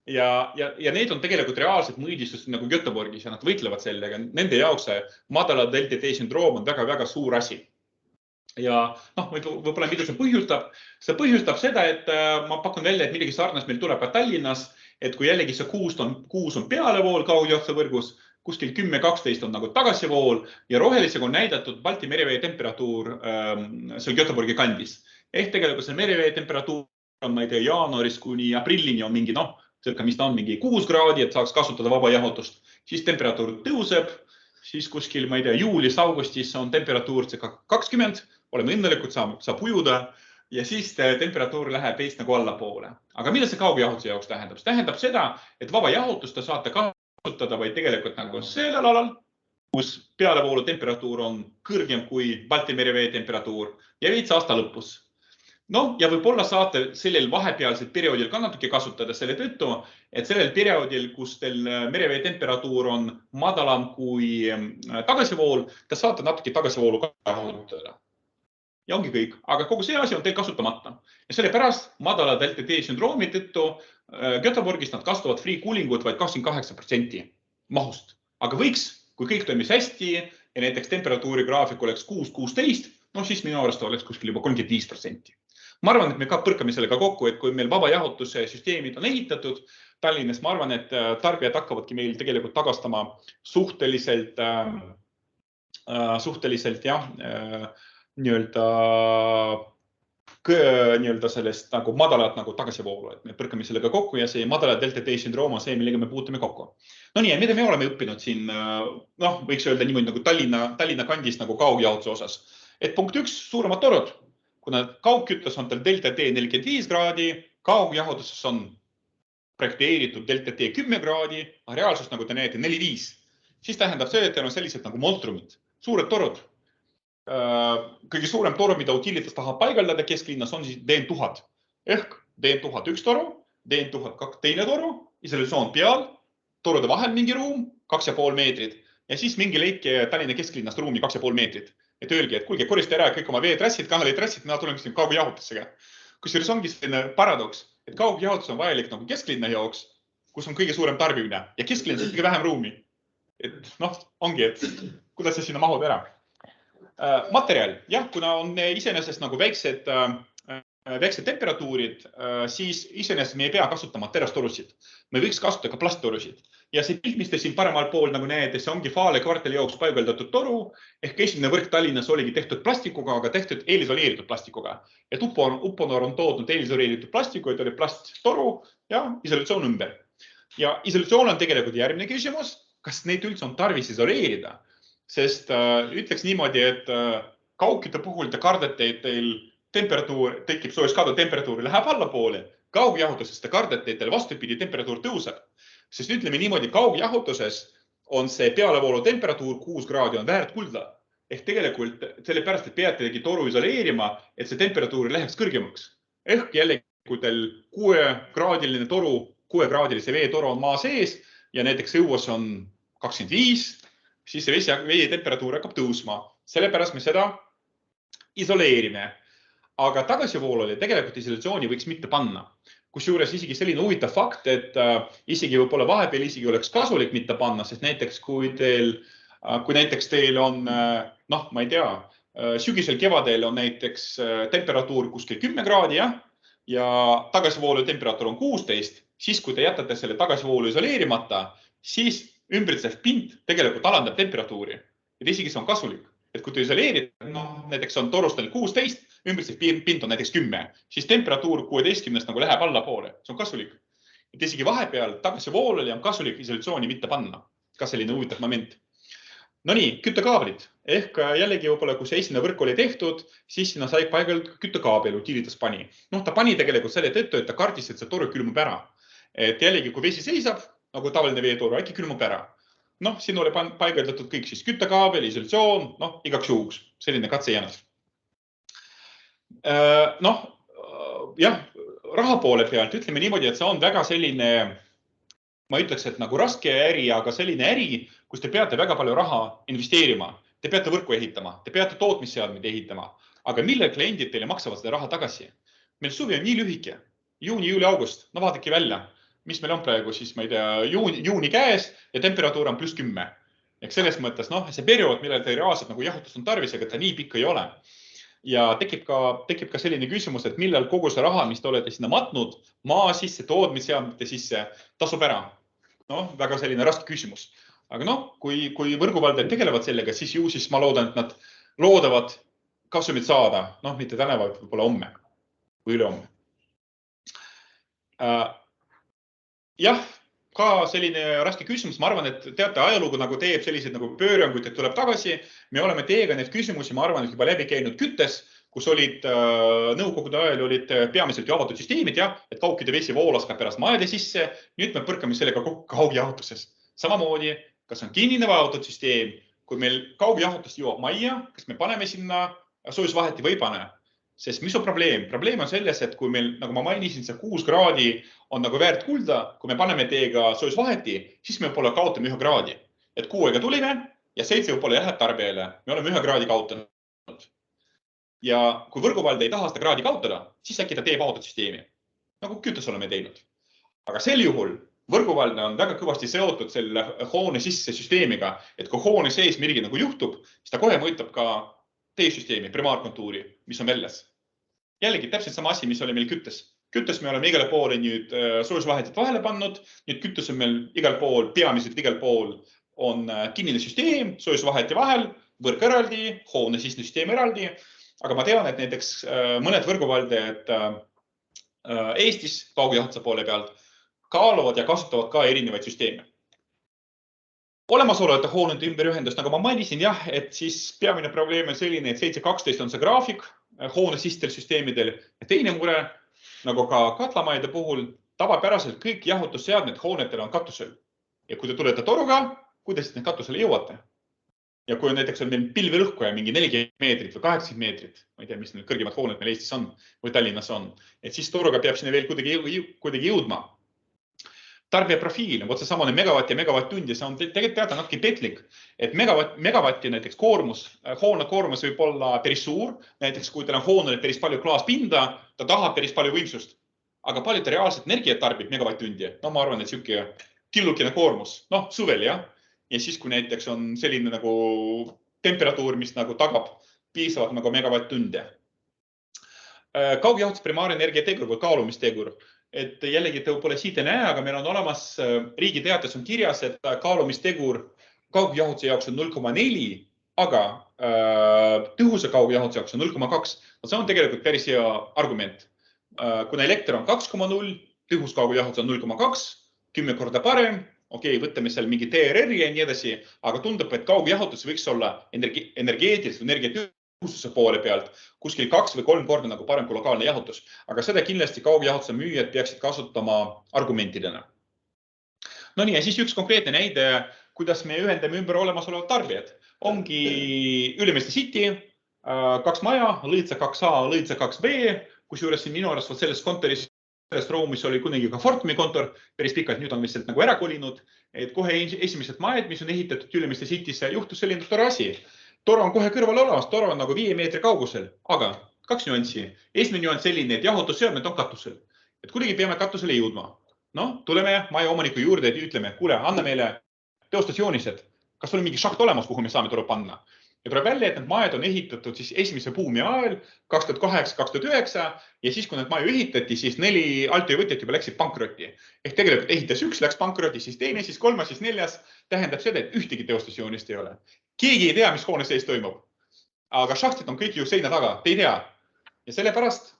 Ja need on tegelikult reaalsed mõõdistused nagu Göteborgis ja nad võitlevad sellega. Nende jaoks see madala delta-T sündroom on väga-väga suur asi. Ja võib-olla mida see põhjustab? See põhjustab seda, et ma pakun välja, et midagi sarnast meil tuleb ka Tallinnas, et kui jällegi see 6 on pealevool kaugjahutuse võrgus, kuskil 10-12 on nagu tagasivool ja rohelisega on näidatud Balti merevee temperatuur seal Göteborgi kandis. Ehk tegelikult see merevee temperatuur on, ma ei tea, jaanuaris kuni aprillini on mingi, mis ta on, mingi 6 kraadi, et saaks kasutada vaba jahutust. Siis temperatuur tõuseb, siis kuskil, ma ei tea, juulis-augustis on temperatuur 20, oleme õnnelikud, saab ujuda ja siis temperatuur läheb veits nagu allapoole. Aga mida see kaugjahutuse jaoks tähendab? See tähendab seda, et vaba jahutust te saate kasutada vaid tegelikult nagu sellel alal, kus pealevoolu temperatuur on kõrgem kui Balti merevee temperatuur ja veits aasta lõpus. Ja võib-olla saate sellel vahepealsel perioodil ka natuke kasutada selle tõttu, et sellel perioodil, kus teil merevee temperatuur on madalam kui tagasivool, te saate natuke tagasivoolu kasutada. Ja ongi kõik. Aga kogu see asi on teil kasutamata. Ja sellepärast madala delta-T sündroomi tõttu Göteborgis nad kasutavad free cooling ut vaid 28% mahust. Aga võiks, kui kõik toimis hästi ja näiteks temperatuuri graafik oleks 6-16, siis minu arust oleks kuskil juba 35%. Ma arvan, et me ka põrkame sellega kokku, et kui meil vaba jahutuse süsteemid on ehitatud Tallinnas, ma arvan, et tarbijad hakkavadki meil tegelikult tagastama suhteliselt sellest nagu madalat nagu tagasivoolu, et me põrkame sellega kokku ja see madala delta-T sündroom on see, millega me puutume kokku. Nii, mida me oleme õppinud siin, võiks öelda niimoodi nagu Tallinna kandis nagu kaugjahutuse osas. Et punkt 1, suuremad torud. Kuna kaugküttes on tal delta-T 45 kraadi, kaugjahutuses on projekteeritud delta-T 10 kraadi, aga reaalsus, nagu te näete, 4-5. Siis tähendab see, et teil on sellised nagu monstrumid, suured torud. Kõige suurem toru, mida Utilitas tahab paigaldada kesklinnas, on siis DN1000. Ehk DN1000 üks toru, DN1000 teine toru, isolatsioon peal, torude vahel mingi ruum, 2,5 meetrit ja siis mingi leik Tallinna kesklinnast ruumi 2,5 meetrit. Et öelgi, et kuulge, koriste ära kõik oma veetrassid, kanalitrassid, mina tulen siin kaugjahutusega. Kusjuures ongi selline paradoks, et kaugjahutus on vajalik nagu kesklinna jaoks, kus on kõige suurem tarbimine ja kesklinnas on kõige vähem ruumi. Et ongi, et kuidas see sinna mahub ära. Materjal, jah, kuna on iseenesest nagu väiksed temperatuurid, siis iseenesest me ei pea kasutama terastorusid. Me võiks kasutada ka plasttorusid. Ja see pilt, mis te siin paremal pool nagu näete, see ongi Faale kvartali jaoks paigaldatud toru, ehk esimene võrk Tallinnas oligi tehtud plastikuga, aga tehtud eelisoleeritud plastikuga. Et Uponor on toodnud eelisoleeritud plastiku, et oli plasttoru ja isolatsioon ümber. Ja isolatsioon on tegelikult järgmine küsimus, kas neid üldse on tarvis isoleerida? Sest ütleks niimoodi, et kaugkütte puhul te kardate, et teil temperatuur tekib soojuskadu, temperatuur läheb allapoole. Kaugjahutuses te kardate, et teil vastupidi temperatuur tõuseb. Sest ütleme niimoodi, kaugjahutuses on see pealevoolu temperatuur 6 kraadi on väärt kulda. Ehk tegelikult sellepärast, et peategi toru isoleerima, et see temperatuur läheks kõrgemaks. Ehk jällegi, kui teil 6-kraadiline toru, 6-kraadilise veetoru on maa sees ja näiteks õues on 25, siis see vee temperatuur hakkab tõusma. Sellepärast me seda isoleerime. Aga tagasivoolule tegelikult isolatsiooni võiks mitte panna. Kusjuures isegi selline huvitav fakt, et isegi võib-olla vahepeal isegi oleks kasulik mitte panna, sest näiteks kui näiteks teil on, ma ei tea, sügisel kevadel on näiteks temperatuur kuskil 10 kraadi ja tagasivoolu temperatuur on 16, siis kui te jätate selle tagasivoolu isoleerimata, siis ümbritsev pind tegelikult alandab temperatuuri. Et isegi see on kasulik. Et kui te isoleerid, näiteks on torustel 16, ümbritsev pind on näiteks 10, siis temperatuur 16 nagu läheb allapoole. See on kasulik. Et isegi vahepeal tagasivoolule on kasulik isolatsiooni mitte panna. Ka selline huvitav moment. Nii, küttekaablid. Ehk jällegi võib-olla, kui see esimene võrk oli tehtud, siis sinna sai paigaldada küttekaabel, Utilitas pani. Ta pani tegelikult selle tõttu, et ta kardis, et see toru külmub ära. Et jällegi, kui vesi seisab, nagu tavaline veetoru, äkki külmub ära. Siin oli paigaldatud kõik siis küttekaabel, isolatsioon, igaks juhuks. Selline katsejänes. Jah, raha poole pealt ütleme niimoodi, et see on väga selline, ma ütleks, et nagu raske äri, aga selline äri, kus te peate väga palju raha investeerima. Te peate võrku ehitama, te peate tootmisseadmeid ehitama. aga millal kliendid teile maksavad seda raha tagasi? Meil suvi on nii lühike, juuni, juuli, august, no vaadake välja, mis meil on praegu siis, ma ei tea, juuni käes ja temperatuur on +10. Ehk selles mõttes, see periood, millal te reaalselt nagu jahutust on tarvis, aga ta nii pikk ei ole. Ja tekib ka selline küsimus, et millal kogu see raha, mis te olete sinna matnud, maa sisse, toodmisseadmete sisse, tasub ära. Väga selline raske küsimus. Aga kui võrguvaldajad tegelevad sellega, siis ma loodan, et nad loodavad kasumit saada, mitte täna, vaid võib-olla homme või ülehomme. Jah, ka selline raske küsimus. Ma arvan, et teate, ajalugu nagu teeb selliseid nagu pööranguid, et tuleb tagasi. Me oleme teiega neid küsimusi, ma arvan, et juba läbi käinud küttes, kus olid nõukogude ajal olid peamiselt avatud süsteemid, et kaugkütte vesi voolas ka pärast majade sisse. Nüüd me põrkame sellega kaugjahutuses. Samamoodi, kas on kinnine või avatud süsteem, kui meil kaugjahutus jõuab majja, kas me paneme sinna soojusvaheti või ei pane. Sest mis on probleem? Probleem on selles, et kui meil, nagu ma mainisin, see 6 kraadi on nagu väärt kulda, kui me paneme teiega soojusvaheti, siis me võib-olla kaotame 1 kraadi. Et 6 tulime ja 7 võib-olla läheb tarbijale. Me oleme 1 kraadi kaotanud. Ja kui võrguvalde ei taha seda kraadi kaotada, siis äkki ta teeb autosüsteemi. Nagu küttes oleme teinud. Aga sel juhul võrguvalde on väga kõvasti seotud selle hoone sisse süsteemiga, et kui hoone sees midagi nagu juhtub, siis ta kohe mõjutab ka teie süsteemi, primaarkontuuri, mis on väljas. Jällegi täpselt sama asi, mis oli meil küttes. Küttes me oleme igale poole nüüd soojusvahetit vahele pannud. Nüüd küttes on meil igal pool, peamiselt igal pool on kinnine süsteem, soojusvaheti vahel, võrk eraldi, hoone sisne süsteem eraldi. Aga ma tean, et näiteks mõned võrguvaldajad Eestis kaugjahutuse poole pealt kaaluvad ja kasutavad ka erinevaid süsteeme. Olemasolevate hoonete ümberühendust, nagu ma mainisin, et siis peamine probleem on selline, et 7.12 on see graafik hoone sistel süsteemidel ja teine mure, nagu ka katlamajade puhul, tavapäraselt kõik jahutusseadmed hoonetel on katusel. Ja kui te tulete toruga, kuidas te katusele jõuate? Ja kui näiteks on meil pilvelõhkuja mingi 40 meetrit või 80 meetrit, ma ei tea, mis need kõrgemad hooned meil Eestis on või Tallinnas on, et siis toruga peab sinna veel kuidagi jõudma. Tarbija profiil, see samane megavatt ja megavatt-tundi, see on tegelikult teada natuke petlik, et megavatti näiteks koormus, hoone koormus võib olla päris suur, näiteks kui teil on hoonel päris palju klaaspinda, ta tahab päris palju võimsust, aga palju ta reaalselt energiat tarbib megavatt-tundi. Ma arvan, et siuke tillukene koormus, suvel, ja siis kui näiteks on selline nagu temperatuur, mis nagu tagab piisavalt nagu megavatt-tunde. Kaugjahutus primaarenergia tegur või kaalumistegur. Et jällegi te pole siit ei näe, aga meil on olemas riigi teates on kirjas, et kaalumistegur kaugjahutuse jaoks on 0,4, aga tõhusa kaugjahutuse jaoks on 0,2. See on tegelikult päris hea argument. Kuna elekter on 2,0, tõhus kaugjahutuse on 0,2, 10 korda parem, võtame seal mingi TRR ja nii edasi, aga tundub, et kaugjahutus võiks olla energeetiliselt energiatõhususe poole pealt kuskil 2 või 3 korda nagu parem kui lokaalne jahutus. Aga seda kindlasti kaugjahutuse müüjad peaksid kasutama argumentidena. Nii, ja siis üks konkreetne näide, kuidas me ühendame ümber olemasolevad tarbijad. Ongi Ülemiste City, 2 maja, Lõitsa 2A, Lõitsa 2B, kusjuures siin minu arust selles kontoris, selles ruumis oli kunagi ka Fortumi kontor, päris pikalt, nüüd on lihtsalt nagu ära kolinud, et kohe esimesed majad, mis on ehitatud Ülemiste Citysse, juhtus selline tore asi. Toru on kohe kõrval olemas, toru on nagu 5 meetri kaugusel, aga 2 nüanssi. Esimene nüanss selline, et jahutusseadmed on katusel. Et kuidagi peame katusele jõudma. Tuleme maja omaniku juurde ja ütleme, kuule, anna meile teostusjoonised. Kas on mingi šakt olemas, kuhu me saame toru panna? Ja tuleb välja, et need majad on ehitatud siis esimese buumi ajal 2008-2009 ja siis, kui need maju ehitati, siis 4 alltöövõtjat juba läksid pankrotti. Ehk tegelikult ehitas 1 läks pankrotti, siis teine, siis 3, siis 4. Tähendab seda, et ühtegi teostusjoonist ei ole. Keegi ei tea, mis hoone sees toimub. Aga šaktid on kõik ju seina taga, te ei tea. Ja sellepärast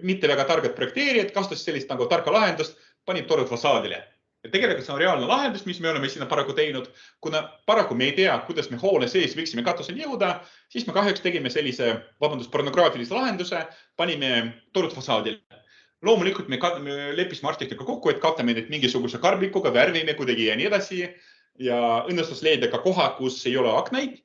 mitte väga targad projekteerijad kasutasid sellist nagu tarka lahendust, panid torud fassaadile. Ja tegelikult see on reaalne lahendus, mis me oleme sinna paraku teinud. Kuna paraku me ei tea, kuidas me hoone sees võiksime katusel jõuda, siis me kahjuks tegime sellise, pornograafilise lahenduse, panime torud fassaadile. Loomulikult me leppisime arhitektidega kokku, et katame need mingisuguse karblikuga, värvime kuidagi ja nii edasi. Ja õnnestus leida ka koha, kus ei ole aknaid.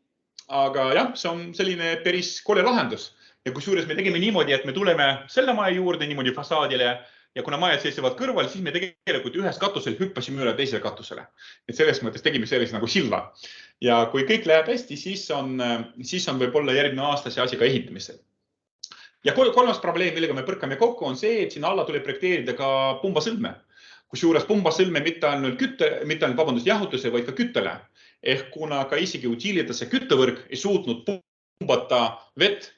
Aga jah, see on selline päris kole lahendus. Ja kusjuures me tegime niimoodi, et me tuleme selle maja juurde niimoodi fassaadile ja kuna majad seisavad kõrval, siis me tegelikult ühest katusel hüppasime üle teisele katusele. Et selles mõttes tegime sellise nagu silla. Ja kui kõik läheb hästi, siis on võib-olla järgmine aasta see asi ka ehitamisel. Ja kolmas probleem, millega me põrkame kokku, on see, et sinna alla tuleb projekteerida ka pumbasõlme. Kusjuures pumbasõlme mitte ainult jahutuse, vaid ka küttele. Ehk kuna ka isegi Utilitase küttevõrk ei suutnud pumbata vett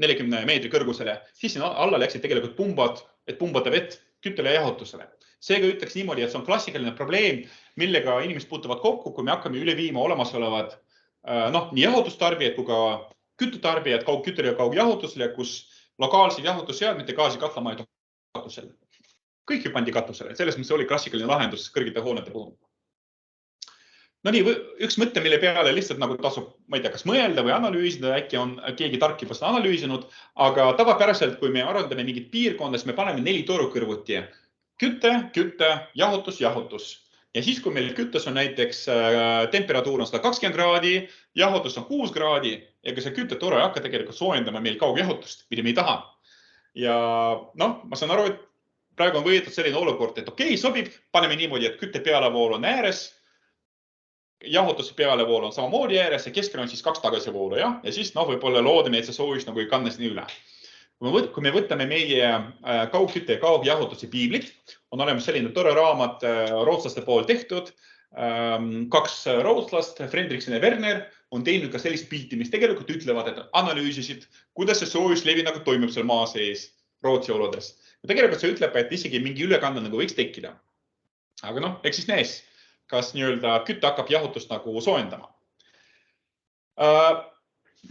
40 meetri kõrgusele, siis sinna alla läksid tegelikult pumbad, et pumbata vett küttele ja jahutusele. Seega ütleks niimoodi, et see on klassikaline probleem, millega inimesed puutuvad kokku, kui me hakkame üle viima olemasolevad nii jahutustarbijad kui ka küttetarbijad kaugküttele ja kaugjahutusele, kus lokaalsed jahutusseadmed ja gaasikatlamajad katusel. Kõik ju pandi katusele. Selles mõttes oli klassikaline lahendus kõrgete hoonete puhul. No nii, üks mõte, mille peale lihtsalt nagu tasub, ma ei tea, kas mõelda või analüüsida, äkki on keegi tark juba seda analüüsinud, aga tavapäraselt, kui me arendame mingit piirkonda, siis me paneme 4 toru kõrvuti. Kütte, jahutus. Ja siis, kui meil küttes on näiteks temperatuur on 120 kraadi, jahutus on 6 kraadi, ega see küttetoru ei hakka tegelikult soojendama meil kaugjahutust, mida me ei taha. Ja ma saan aru, et praegu on võetud selline olukord, et okei, sobib, paneme niimoodi, et kütte pealevool on ääres, jahutuse pealevool on samamoodi ääres ja keskel on siis 2 tagasivoolu, ja siis võib-olla loodame, et see soojus nagu ei kannes nii üle. Kui me võtame meie kaugkütte ja kaugjahutuse piiblit, on olemas selline tore raamat rootslaste pool tehtud. 2 rootslast, Fredriksen ja Werner, on teinud ka sellist pilti, mis tegelikult ütlevad, et analüüsisid, kuidas see soojuslevi nagu toimub seal maa sees Rootsi oludes. Ja tegelikult see ütleb, et isegi mingi ülekanne nagu võiks tekkida. Aga eks siis näes, kas kütte hakkab jahutust nagu soojendama.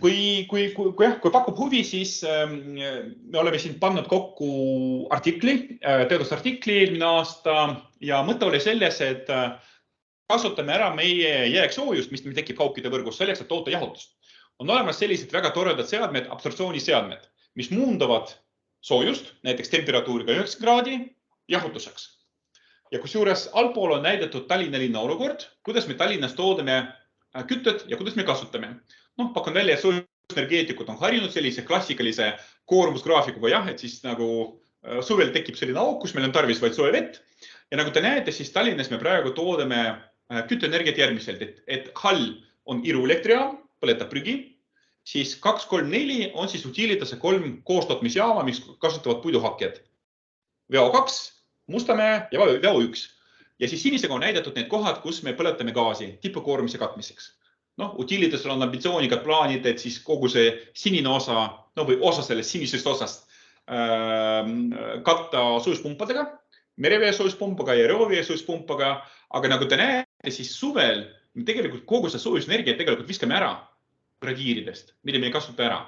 Kui pakub huvi, siis me oleme siin pannud kokku teadusartikli eelmine aasta ja mõte oli selles, et kasutame ära meie jääksoojust, mis meil tekib kaugkütte võrgus selleks, et toota jahutust. On olemas sellised väga toredad seadmed, absorptsiooniseadmed, mis muundavad soojust, näiteks temperatuuriga 9 kraadi jahutuseks. Ja kusjuures allpool on näidatud Tallinna linna olukord, kuidas me Tallinnas toodame küttet ja kuidas me kasutame. Pakun välja, et soojusenergeetikud on harjunud sellise klassikalise koormusgraafikuga, et siis nagu suvel tekib selline auk, kus meil on tarvis vaid soe vett. Ja nagu te näete, siis Tallinnas me praegu toodame kütteenergiat järgmiselt, et hall on Iru elektrijaam, põletab prügi, siis 2, 3, 4 on siis Utilitase 3 koostootmisjaama, mis kasutavad puiduhakked. VO2, Mustamäe ja VO1. Ja siis sinisega on näidatud need kohad, kus me põletame gaasi tipukoormise katmiseks. Utilitasel on ambitsioonikad plaanid, et siis kogu see sinine osa, või osa sellest sinisest osast katta soojuspumpadega, merevee soojuspumbaga ja reovee soojuspumbaga. Aga nagu te näete, siis suvel me tegelikult kogu see soojusenergia tegelikult viskame ära radiiridest, mida me ei kasuta ära.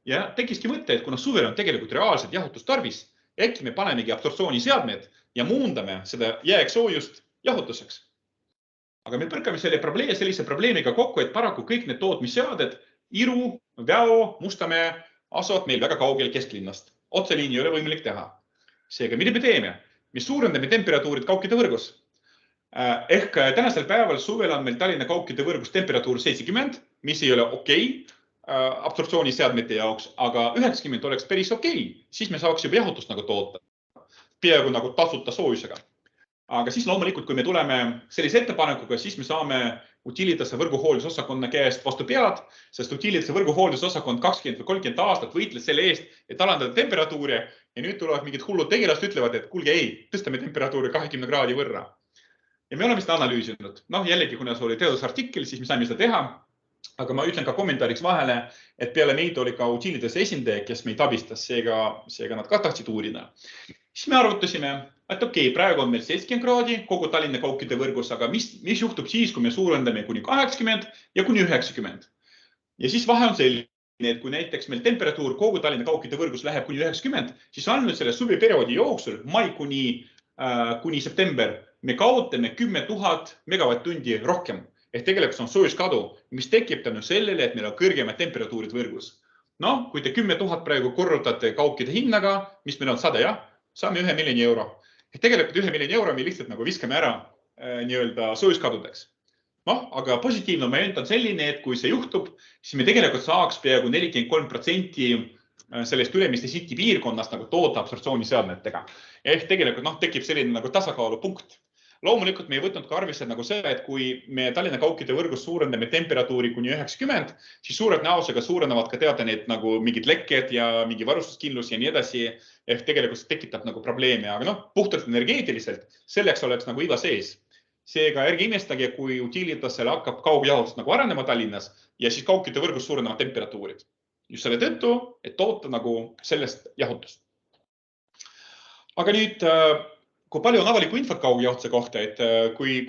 Ja tekiski mõte, et kuna suvel on tegelikult reaalselt jahutust tarvis, äkki me panemegi absorptsiooniseadmed ja muundame seda jääksoojust jahutuseks. Aga me põrkame sellise probleemiga kokku, et paraku kõik need tootmisseaded, Iru, Väo, Mustamäe asuvad meil väga kaugel kesklinnast. Otseliini ei ole võimalik teha. Seega, mida me teeme? Me suurendame temperatuurid kaugkütte võrgus. Ehk tänasel päeval suvel on meil Tallinna kaugkütte võrgus temperatuur 70, mis ei ole okei absorptsiooniseadmete jaoks, aga 90 oleks päris okei. Siis me saaks juba jahutust nagu toota. Peaaegu nagu tasuta soojusega. Aga siis loomulikult, kui me tuleme sellise ettepanekuga, siis me saame Utilitase võrguhooldusosakonna käest vastu pead, sest Utilitase võrguhooldusosakond 20 või 30 aastat võitles selle eest, et alandada temperatuuri ja nüüd tulevad mingid hullud tegelast ütlevad, et kuulge ei, tõstame temperatuuri 20 kraadi võrra. Ja me oleme seda analüüsinud. Jällegi, kuna see oli teadusartikkel, siis me saime seda teha. Aga ma ütlen ka kommentaariks vahele, et peale meid oli ka Utilitase esindaja, kes meid abistas, seega nad ka tahtsid uurida. Siis me arvutasime, et okei, praegu on meil 70 kraadi kogu Tallinna kaugkütte võrgus, aga mis juhtub siis, kui me suurendame kuni 80 ja kuni 90. Ja siis vahe on selline, et kui näiteks meil temperatuur kogu Tallinna kaugkütte võrgus läheb kuni 90, siis ainult selle suveperioodi jooksul, mai kuni september, me kaotame 10 000 megavatt-tundi rohkem. Ehk tegelikult on soojuskadu, mis tekib tänu sellele, et meil on kõrgemad temperatuurid võrgus. Kui te 10 000 praegu korrutate kaugkütte hinnaga, mis meil on 100, jah, saame 1 miljoni euro. Ehk tegelikult 1 miljoni euro me lihtsalt nagu viskame ära soojuskadudeks. Aga positiivne moment on selline, et kui see juhtub, siis me tegelikult saaks peaaegu 43% sellest ülemiste City piirkonnast nagu toota absorptsiooniseadmetega. Ehk tegelikult tekib selline nagu tasakaalupunkt. Loomulikult me ei võtnud ka arvesse nagu see, et kui me Tallinna kaugkütte võrgus suurendame temperatuuri kuni 90, siis suured näosega suurenevad ka teada need nagu mingid lekked ja mingi varustuskindlus ja nii edasi. Ehk tegelikult see tekitab nagu probleeme, aga puhtalt energeetiliselt selleks oleks nagu iva sees. Seega ärge imestage, kui Utilitasel hakkab kaugjahutus nagu arenema Tallinnas ja siis kaugkütte võrgus suurenevad temperatuurid. Just selle tõttu, et toota nagu sellest jahutust. Aga nüüd, kui palju on avalikku infot kaugjahutuse kohta, et kui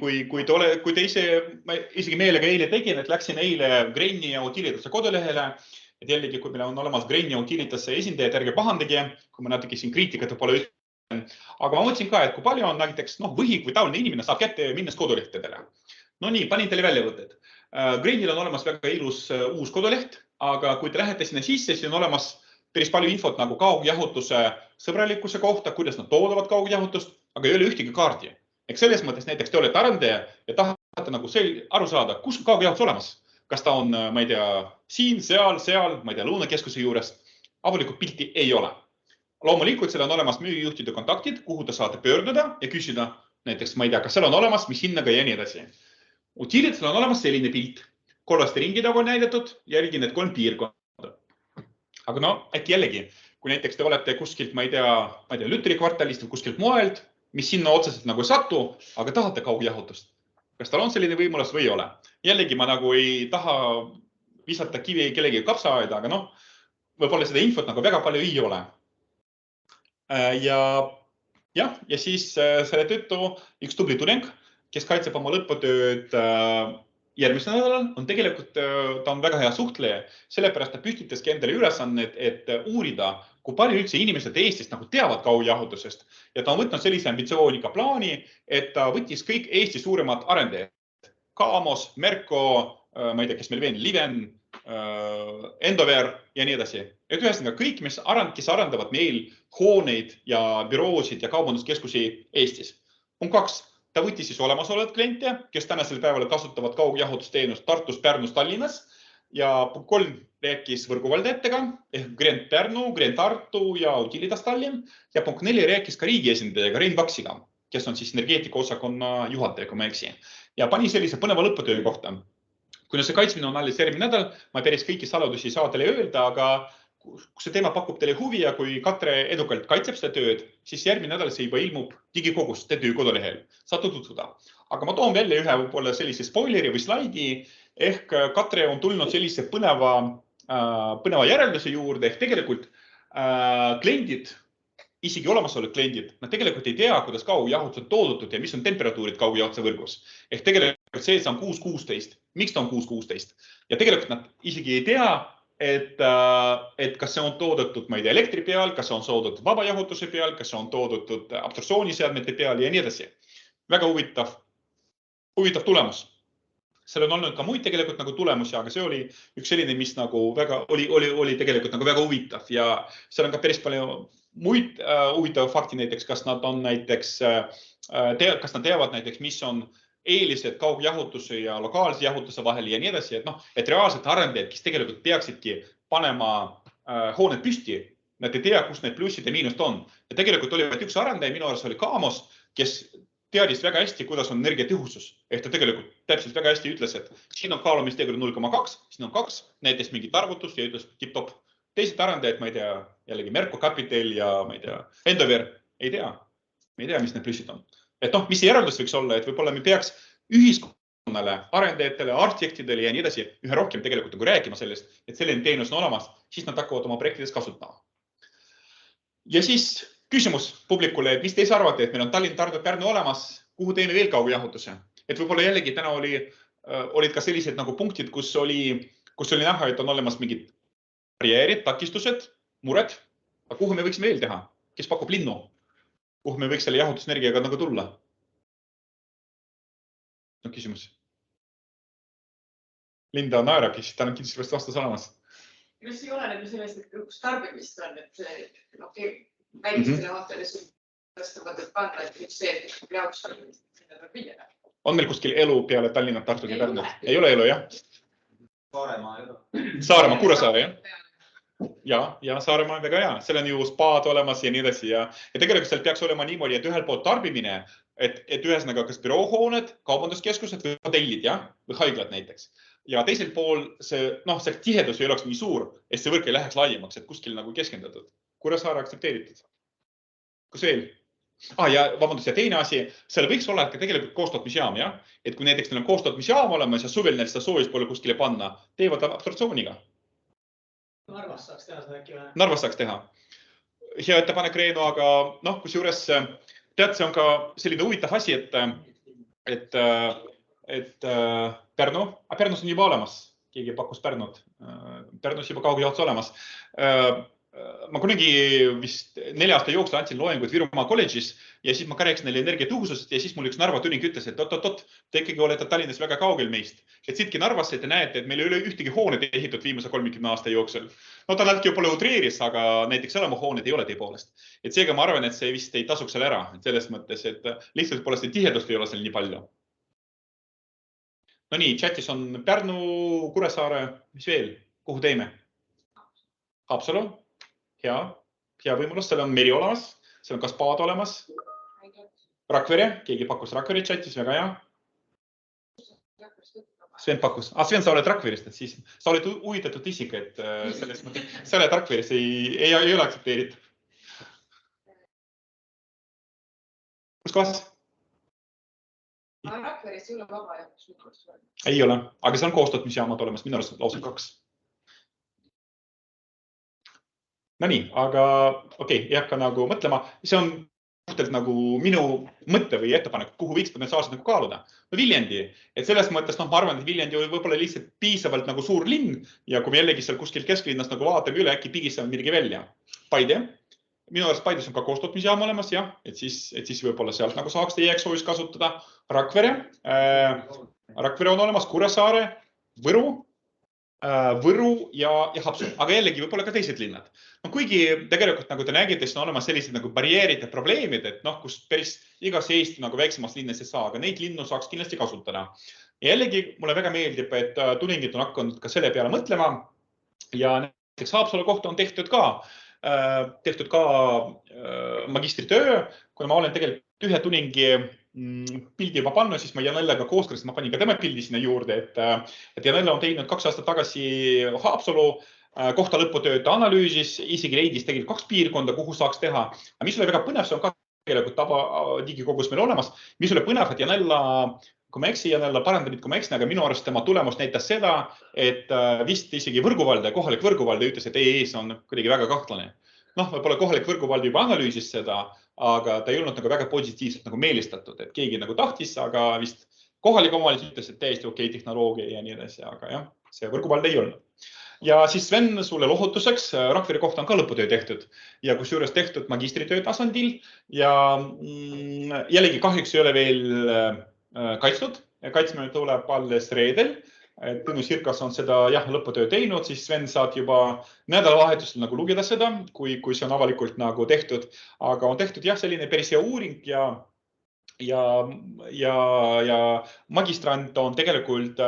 te ise, ma isegi meelega eile tegin, et läksin eile Greni ja Utilitase kodulehele, et jällegi, kui meil on olemas Greni ja Utilitase esindajad, ärge pahandage, kui ma natuke siin kriitikat pole ütlen. Aga ma mõtlesin ka, et kui palju on näiteks võhik või taoline inimene saab kätte minnes kodulehtedele. No nii, panin teile väljavõtted. Grenil on olemas väga ilus uus koduleht, aga kui te lähete sinna sisse, siis on olemas päris palju infot nagu kaugjahutuse sõbralikkuse kohta, kuidas nad toodavad kaugjahutust, aga ei ole ühtegi kaardi. Ehk selles mõttes näiteks te olete arendaja ja tahate nagu aru saada, kus on kaugjahutus olemas. Kas ta on, ma ei tea, siin, seal, ma ei tea, Lõunakeskuse juures. Avalikult pilti ei ole. Loomulikult seal on olemas müügijuhtide kontaktid, kuhu te saate pöörduda ja küsida näiteks, ma ei tea, kas seal on olemas, mis hinnaga ja nii edasi. Utilitasel on olemas selline pilt. Kollaste ringi tagu on näidatud, järgi need 3 piirkonda. Aga äkki jällegi, kui näiteks te olete kuskilt, ma ei tea, Lüteri kvartalist või kuskilt moelt, mis sinna otseselt nagu ei satu, aga tahate kaugjahutust. Kas tal on selline võimalus või ei ole? Jällegi ma nagu ei taha visata kivi kellegi kapsaaeda, aga võib-olla seda infot nagu väga palju ei ole. Ja siis selle tõttu üks tubli tudeng, kes kaitseb oma lõputööd järgmisel nädalal, on tegelikult, ta on väga hea suhtleja, sellepärast ta püstitaski endale ülesannet, et uurida, kui palju üldse inimesed Eestist nagu teavad kaujahutusest. Ja ta on võtnud sellise ambitsioonika plaani, et ta võttis kõik Eesti suuremad arendajad. Kaamos, Merko, ma ei tea, kes meil veel, Liven, Endover ja nii edasi. Et ühesõnaga kõik, kes arendavad meil hooneid ja büroosid ja kaubanduskeskusi Eestis. Punkt 2. Ta võttis siis olemasolevad kliente, kes tänasel päeval kasutavad kaugjahutusteenust Tartus, Pärnus, Tallinnas. Ja punkt 3 rääkis võrguvaldajatega ehk Grent Pärnu, Grent Tartu ja Utilitas Tallinn. Ja punkt 4 rääkis ka riigi esindajaga Rein Vaksiga, kes on siis energeetika osakonna juhataja, kui ma eksi. Ja pani sellise põneva lõputöö kohta. Kuna see kaitsmine on alles järgmine nädal, ma päris kõiki saladusi ei saa teile öelda, aga kui see teema pakub teile huvi ja kui Katre edukalt kaitseb seda tööd, siis järgmine nädal see juba ilmub digikogus töö kodulehel. Saate tutvuda. Aga ma toon välja ühe võib-olla sellise spoileri või slaidi, ehk Katre on tulnud sellise põneva järelduse juurde, ehk tegelikult kliendid, isegi olemasolevad kliendid, nad tegelikult ei tea, kuidas kaujahutus on toodetud ja mis on temperatuurid kaugjahutuse võrgus. Ehk tegelikult see on 6.16. Miks ta on 6.16? Ja tegelikult nad isegi ei tea, et kas see on toodetud, ma ei tea, elektri peal, kas see on toodetud vabajahutuse peal, kas see on toodetud absorptsiooniseadmete peal ja nii edasi. Väga huvitav tulemus. Seal on olnud ka muid tegelikult nagu tulemusi, aga see oli üks selline, mis nagu oli tegelikult nagu väga huvitav ja seal on ka päris palju muid huvitav fakti näiteks, kas nad teavad näiteks, mis on eelised kaugjahutuse ja lokaalse jahutuse vahel ja nii edasi, et reaalselt arendajad, kes tegelikult peaksidki panema hooned püsti, nad ei tea, kus need plussid ja miinust on. Ja tegelikult oli üks arendaja, minu arvates oli Kaamos, kes teadis väga hästi, kuidas on energiatõhusus. Ehk ta tegelikult täpselt väga hästi ütles, et siin on kaalumistegur 0,2, siin on 2, näiteks mingit arvutust ja ütles tipp-top. Teised arendajad, ma ei tea, jällegi Merko Capital ja ma ei tea, Endover, ei tea, mis need plussid on. Et mis see järeldus võiks olla, et võib-olla me peaks ühiskonnale, arendajatele, arhitektidele ja nii edasi ühe rohkem tegelikult nagu rääkima sellest, et selline teenus on olemas, siis nad hakkavad oma projektides kasutama. Ja siis küsimus publikule, et mis te arvate, et meil on Tallinn, Tartu, Pärnu olemas, kuhu teeme veel kaugjahutuse? Et võib-olla jällegi täna olid ka sellised nagu punktid, kus oli näha, et on olemas mingid barjäärid, takistused, mured, aga kuhu me võiksime veel teha? Kes pakub linnu? Kuhu me võiks selle jahutusenergiaga nagu tulla? Küsimus. Linda naerab, siis ta on kindlasti vast vastus olemas. Kas ei ole nagu sellest, et kus tarbimist on, et see väikestele hootele suhtavad, et panna, et üks see, et jaoks tarbimist sinna tuleb viia. On meil kuskil elu peale Tallinna, Tartu ja Pärnu? Ei ole elu, jah? Saaremaa, Saaremaa, Kuressaare, jah? ja Saaremaa on väga hea, seal on ju spaad olemas ja nii edasi ja tegelikult seal peaks olema niimoodi, et ühel pool tarbimine, et ühesõnaga kas büroohooned, kaubanduskeskused või hotellid, jah, või haiglad näiteks. Ja teisel pool see tihedus ei oleks nii suur, et see võrk ei läheks laiemaks, et kuskil nagu keskendatud. Kuressaare aktsepteeritud. Kus veel? Ja vabandust, ja teine asi, seal võiks olla ka tegelikult koostootmisjaam, jah? Et kui näiteks neil on koostootmisjaam olemas ja suvel neil seda soojust pole kuskile panna, teevad absorptsiooniga. Narvas saaks teha seda äkki või? Narvas saaks teha. Hea ettepanek, Reenu, aga kusjuures tead, see on ka selline huvitav asi, et Pärnus on juba olemas. Keegi pakkus Pärnut. Pärnus juba kaugjaotus olemas. Ma kunagi vist 4 aasta jooksul andsin loenguid Virumaa kolledžis ja siis ma ka rääkisin neile energiatõhususest ja siis mul üks Narva turing ütles, et oot, te ikkagi olete Tallinnas väga kaugel meist. Et siitki Narvasse te näete, et meil ei ole ühtegi hoonet ehitatud viimase 30 aasta jooksul. No ta natuke pole utreeris, aga näiteks elamuhooned ei ole tõepoolest. Et seega ma arvan, et see vist ei tasuks seal ära. Et selles mõttes, et lihtsalt pole seda tihedust ei ole seal nii palju. No nii, chatis on Pärnu, Kuressaare, mis veel? Kuhu teeme? Haapsalu? Hea võimalus, seal on meri olemas, seal on ka spaad olemas. Rakvere, keegi pakkus Rakvere chatis, väga hea. Sven pakkus. Sven, sa oled Rakverist, et siis sa oled huvitatud isik, et selles mõttes, sa oled Rakverist, ei ole aktsepteeritud. Kus kohas? Rakverist ei ole vaba jaoks. Ei ole, aga see on koostootmisjaamad olemas, minu arust lausa 2. No nii, aga okei, ei hakka nagu mõtlema. See on puhtalt nagu minu mõtte või ettepanek, kuhu võiks potentsiaalselt nagu kaaluda. No Viljandi, et selles mõttes, ma arvan, et Viljandi oli võib-olla lihtsalt piisavalt nagu suur linn ja kui me jällegi seal kuskil kesklinnas nagu vaatame üle, äkki pigistame midagi välja. Paide. Minu arust Paides on ka koostootmisjaam olemas, jah, et siis võib-olla sealt nagu saaks teie soojust kasutada. Rakvere on olemas, Kuressaare, Võru ja Haapsalu, aga jällegi võib-olla ka teised linnad. No kuigi tegelikult nagu te nägite, siis on olemas sellised nagu barjäärid ja probleemid, et kus päris igas Eesti nagu väiksemas linnas ei saa, aga neid linnu saaks kindlasti kasutada. Ja jällegi mulle väga meeldib, et tudengid on hakanud ka selle peale mõtlema ja näiteks Haapsalu kohta on tehtud ka magistritöö, kuna ma olen tegelikult ühe tudengi pildi juba pannud, siis ma Janellega kooskõlasin, ma panin ka tema pildi sinna juurde, et Janella on teinud 2 aastat tagasi Haapsalu kohta lõputööd analüüsis, isegi leidis tegelikult 2 piirkonda, kuhu saaks teha. Aga mis oli väga põnev, see on ka tegelikult digikogus meil olemas, mis oli põnev, et Janella, kui ma eksin, Janella parandamid, kui ma eksin, aga minu arust tema tulemus näitas seda, et vist isegi võrguvalde, kohalik võrguvalde ütles, et EES on kuidagi väga kahtlane. Võib-olla kohalik võrguvalde juba analüüsis seda, aga ta ei olnud nagu väga positiivselt nagu meelistatud, et keegi nagu tahtis, aga vist kohalik omavalitsus ütles, et täiesti okei tehnoloogia ja nii edasi, aga jah, see võrguvalde ei olnud. Ja siis Sven, sulle lohutuseks, Rakvere kohta on ka lõputöö tehtud ja kusjuures tehtud magistritöö tasandil ja jällegi kahjuks ei ole veel kaitsnud ja kaitsmine tuleb alles reedel. Tõnu Sirkas on seda lõputöö teinud, siis Sven saad juba nädalavahetusel nagu lugeda seda, kui see on avalikult nagu tehtud, aga on tehtud selline päris hea uuring ja magistrant on tegelikult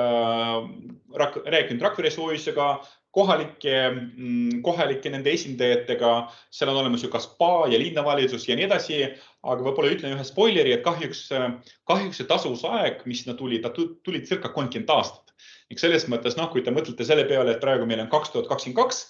rääkinud Rakvere soojusega, kohalike nende esindajatega, seal on olemas ju ka spa ja linnavalitsus ja nii edasi, aga võib-olla ütlen ühe spoileri, et kahjuks see tasuvusaeg, mis tuli, ta tuli circa 30 aastat. Selles mõttes, kui te mõtlete selle peale, et praegu meil on 2022,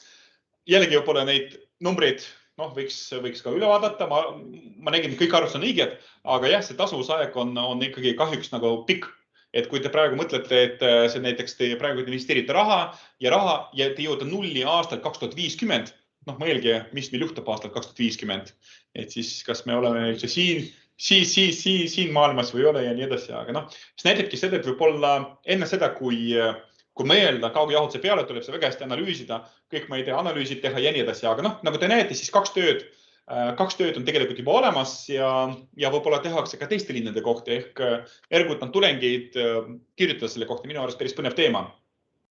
jällegi võib-olla neid numbreid võiks ka üle vaadata. Ma nägin, et kõik arvustused on õiged, aga jah, see tasuvusaeg on ikkagi kahjuks nagu pikk. Et kui te praegu mõtlete, et see näiteks te praegu investeerite raha ja te jõuate nulli aastal 2050, mõelge, mis meil juhtub aastal 2050. Et siis kas me oleme üldse siin maailmas või ei ole ja nii edasi, aga see näitabki seda, et võib-olla enne seda, kui mõelda kaugjahutuse peale, tuleb see väga hästi analüüsida, kõik ma ei tea, analüüsid teha ja nii edasi, aga nagu te näete, siis 2 tööd on tegelikult juba olemas ja võib-olla tehakse ka teiste linnade kohta ehk ergutan tudengeid kirjutada selle kohta, minu arust päris põnev teema.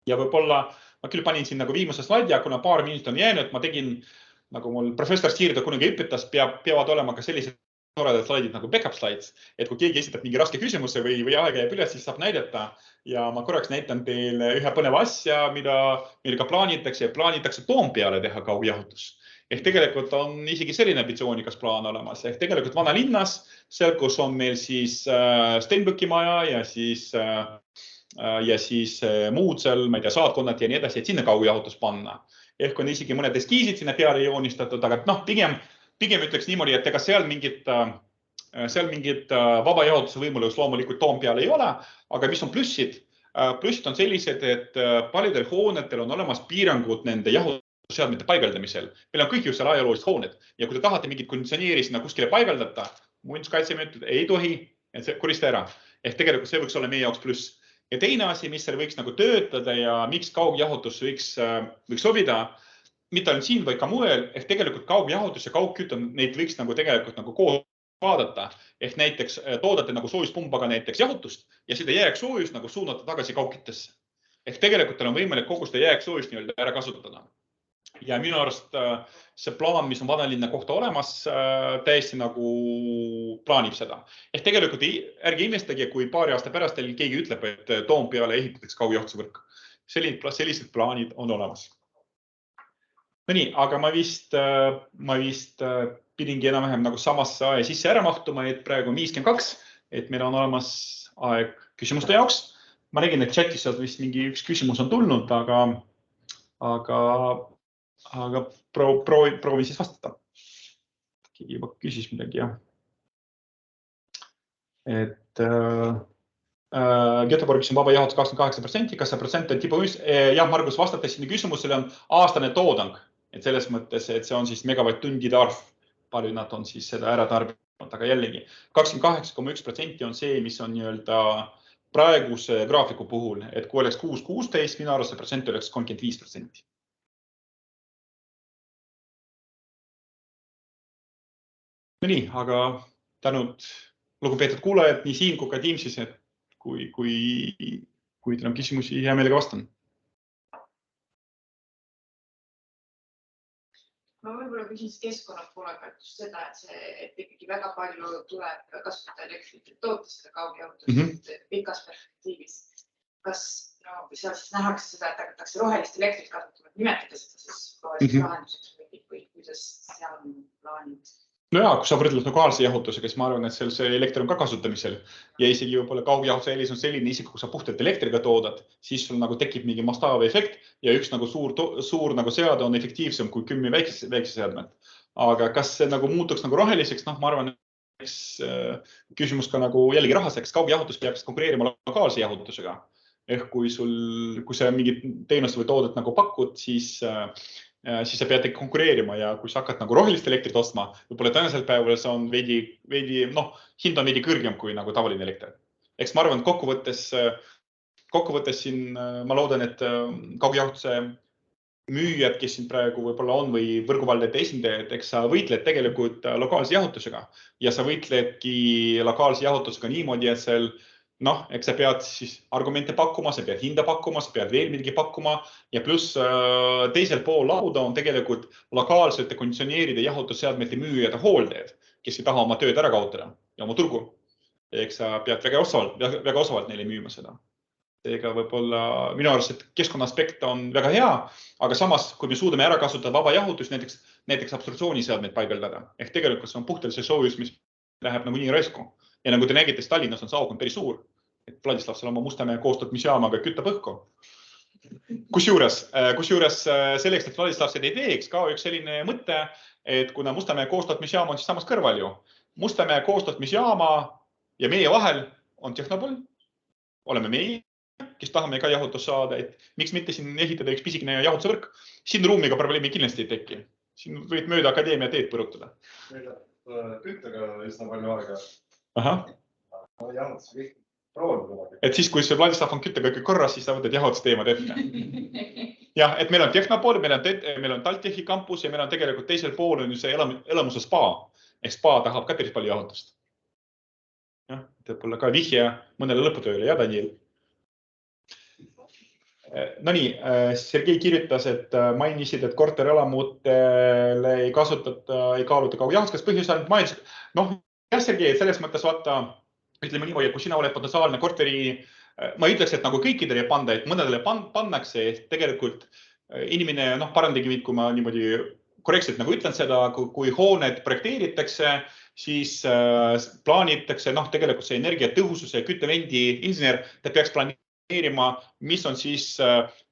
Ja võib-olla ma küll panin siin nagu viimase slaidi, kuna paar minutit on jäänud, ma tegin, nagu mul professor Siirda kunagi õpetas, peavad olema ka sellised toredad slaidid nagu backup slides, et kui keegi esitab mingi raske küsimuse või aega jääb üles, siis saab näidata. Ja ma korraks näitan teile ühe põneva asja, millega plaanitakse Toompeale teha kaugjahutus. Ehk tegelikult on isegi selline ambitsioonikas plaan olemas. Ehk tegelikult vanalinnas, seal, kus on meil siis Stenbocki maja ja siis muud seal, ma ei tea, saatkonnad ja nii edasi, et sinna kaugjahutus panna. Ehk on isegi mõned eskiisid sinna peale joonistatud, aga pigem ütleks niimoodi, et ega seal mingit vaba jahutuse võimalus loomulikult Toompeal ei ole, aga mis on plussid? Plussid on sellised, et paljudel hoonetel on olemas piirangud nende jahutusseadmete paigaldamisel. Meil on kõik just seal ajaloolised hooned ja kui te tahate mingit konditsioneeri sinna kuskile paigaldada, muinsuskaitseamet ütleb, ei tohi, et see korista ära. Ehk tegelikult see võiks olla meie jaoks pluss. Ja teine asi, mis seal võiks nagu töötada ja miks kaugjahutus võiks sobida, mitte ainult siin, vaid ka mujal, ehk tegelikult kaugjahutus ja kaugkütt on, neid võiks nagu tegelikult nagu koos vaadata. Ehk näiteks toodate nagu soojuspumbaga näiteks jahutust ja seda jääksoojust nagu suunata tagasi kaugküttesse. Ehk tegelikult teil on võimalik kogu seda jääksoojust nii-öelda ära kasutada. Ja minu arust see plaan, mis on vanalinna kohta olemas, täiesti nagu plaanib seda. Ehk tegelikult ärge imestage, kui paari aasta pärast teil keegi ütleb, et Toompeale ehitatakse kaugjahutuse võrk. Sellised plaanid on olemas. No nii, aga ma vist pidingi enam-vähem nagu samasse aja sisse ära mahtuma, et praegu on 52, et meil on olemas aeg küsimuste jaoks. Ma nägin, et chatis vist mingi üks küsimus on tulnud, aga proovin siis vastata. Keegi juba küsis midagi, jah. Et Göteborgis on vaba jahutus 28%, kas see protsent on tipumüüs? Jah, Margus, vastates sinna küsimusele on aastane toodang. Et selles mõttes, et see on siis megavatt-tundide arv. Palju nad on siis seda ära tarbinud, aga jällegi 28,1% on see, mis on nii-öelda praeguse graafiku puhul, et kui oleks 6-16, minu arust see protsent oleks 35%. No nii, aga tänud lugupeetud kuulajad nii siin kui ka Teamsis, et kui teil on küsimusi, hea meelega vastan. Ma võib-olla küsin keskkonna poole pealt just seda, et ikkagi väga palju tuleb kasutada elektrit, et toota seda kaugjahutust pikas perspektiivis. Kas seal siis nähakse seda, et hakatakse rohelist elektrit kasutama, nimetada seda siis roheliseks lahenduseks või kuidas seal on plaanid? No jaa, kui sa võrdled lokaalse jahutusega, siis ma arvan, et see elekter on ka kasutamisel ja isegi võib-olla kaugjahutuse eelis on selline isik, kui sa puhtalt elektriga toodad, siis sul nagu tekib mingi mastaabiefekt ja üks nagu suur nagu seade on efektiivsem kui 10 väikse seadmed. Aga kas see nagu muutuks nagu roheliseks? Ma arvan, et küsimus ka nagu jällegi rahaseks. Kaugjahutus peaks konkureerima lokaalse jahutusega. Ehk kui sa mingit teenust või toodet nagu pakud, siis sa pead konkureerima ja kui sa hakkad nagu rohelist elektrit ostma, võib-olla tänasel päeval see on hind on veidi kõrgem kui nagu tavaline elekter. Eks ma arvan, et kokkuvõttes siin ma loodan, et kaugjahutuse müüjad, kes siin praegu võib-olla on või võrguvaldajate esindajad, eks sa võitled tegelikult lokaalse jahutusega ja sa võitledki lokaalse jahutusega niimoodi, et seal eks sa pead siis argumente pakkuma, sa pead hinda pakkuma, sa pead veel midagi pakkuma ja pluss teisel pool lauda on tegelikult lokaalsete konditsioneeride jahutusseadmete müüjad ja hooldajad, kes ei taha oma tööd ära kaotada ja oma turgu. Eks sa pead väga osavalt neile müüma seda. Seega võib-olla minu arust, et keskkonna aspekt on väga hea, aga samas, kui me suudame ära kasutada vaba jahutus, näiteks absorptsiooniseadmeid paigaldada, ehk tegelikult see on puhtalt see soojus, mis läheb nagu nii raisku. Ja nagu te nägite, Tallinnas on see auk päris suur. Et Vladislavsel oma Mustamäe koostootmisjaamaga kütab õhku. Kusjuures selleks, et Vladislavsed ei teeks, ka üks selline mõte, et kuna Mustamäe koostootmisjaam on siis samas kõrval ju. Mustamäe koostootmisjaama ja meie vahel on Tehnopol. Oleme meie, kes tahame ka jahutust saada, et miks mitte siin ehitada üks pisikene jahutusvõrk. Siin ruumiga probleemi kindlasti ei teki. Siin võid mööda akadeemia teed põrutada. Meil on küttega üsna palju aega. Aha. Et siis, kui see Vladislav on küttega kõik korras, siis sa võtad jahutusteemad ette. Jah, et meil on Tehnopol, meil on TalTechi kampus ja meil on tegelikult teisel pool on ju see elamuse spa. Ehk spa tahab ka päris palju jahutust. Jah, võib-olla ka vihje mõnele lõputööle, ja Daniel? No nii, Sergei kirjutas, et mainisid, et korterelamutele ei kaaluta kaugjahutus, kas põhjus on majandus. jah, Sergei, selles mõttes vaata, ütleme niimoodi, et kui sina oled potentsiaalne korteri, ma ei ütleks, et nagu kõikidele ei panda, et mõnedele pannakse, et tegelikult inimene, parandagi mind, kui ma niimoodi korrektselt nagu ütlen seda, kui hooned projekteeritakse, siis plaanitakse, tegelikult see energiatõhususe küttevendi insener, ta peaks planeerima, mis on siis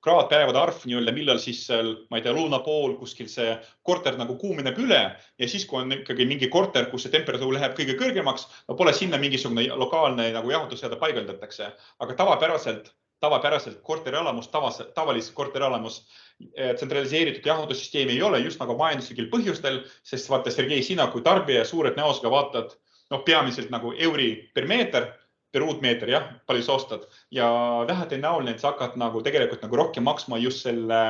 kraadpäevade arv, millal siis, ma ei tea, lõuna pool kuskil see korter nagu kuumeneb üle ja siis, kui on ikkagi mingi korter, kus see temperatuur läheb kõige kõrgemaks, pole sinna mingisugune lokaalne nagu jahutusseade paigaldatakse, aga tavapäraselt korterielamus, tavaliselt korterielamus tsentraliseeritud jahutussüsteemi ei ole just nagu majanduslikil põhjustel, sest vaata, Sergei, sina kui tarbija suured näosega vaatad peamiselt nagu euri per meeter, per ruutmeeter, jah, palju sa ostad ja vähetõenäoline, et sa hakkad nagu tegelikult nagu rohkem maksma just selle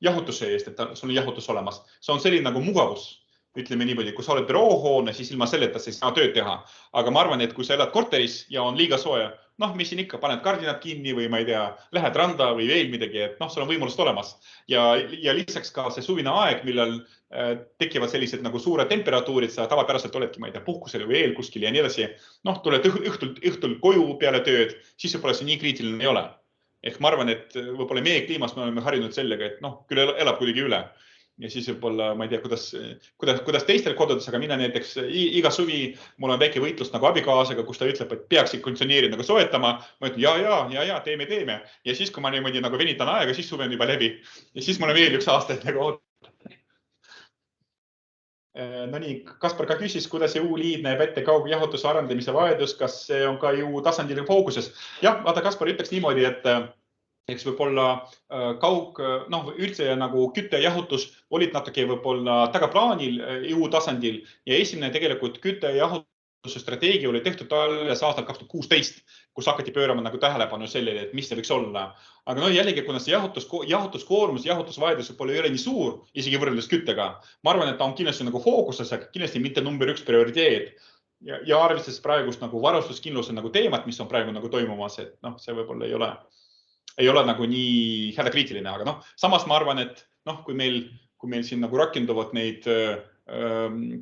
jahutuse eest, et sul on jahutus olemas. See on selline nagu mugavus, ütleme niimoodi, kui sa oled büroohoone, siis ilma selleta sa ei saa tööd teha. Aga ma arvan, et kui sa elad korteris ja on liiga sooja, mis siin ikka, paned kardinad kinni või ma ei tea, lähed randa või veel midagi, et sul on võimalused olemas. Ja lisaks ka see suvine aeg, millal tekivad sellised nagu suured temperatuurid, sa tavapäraselt oledki, ma ei tea, puhkusel või eel kuskil ja nii edasi. Tuled õhtul koju peale tööd, siis võib-olla see nii kriitiline ei ole. Ehk ma arvan, et võib-olla meie kliimas me oleme harjunud sellega, et küll elab kuidagi üle. Ja siis võib-olla, ma ei tea, kuidas teistel kodudes, aga mina näiteks iga suvi, mul on väike võitlus nagu abikaasaga, kus ta ütleb, et peaks konditsioneeri nagu soetama. Ma ütlen, ja, teeme. Ja siis, kui ma niimoodi nagu venitan aega, siis suve on juba läbi. Ja siis mul on veel üks aasta, et nagu no nii, Kaspar ka küsis, kuidas EU-liid näeb ette kaugjahutuse arendamise vajadus, kas see on ka EU tasandil fookuses. Jah, vaata, Kaspar ütleks niimoodi, et eks võib-olla üldse nagu kütte ja jahutus olid natuke võib-olla tagaplaanil EU tasandil ja esimene tegelikult kütte ja jahutuse strateegia oli tehtud alles aastal 2016, kus hakati pöörama nagu tähelepanu sellele, et mis see võiks olla. Aga jällegi, kuna see jahutuskoormus, jahutusvajadus võib-olla ei ole nii suur, isegi võrreldes küttega. Ma arvan, et ta on kindlasti nagu fookuses, aga kindlasti mitte number 1 prioriteet. Ja arvestades praegust nagu varustuskindluse nagu teemat, mis on praegu nagu toimumas, et see võib-olla ei ole nagu nii hädakriitiline, aga samas ma arvan, et kui meil siin nagu rakenduvad neid,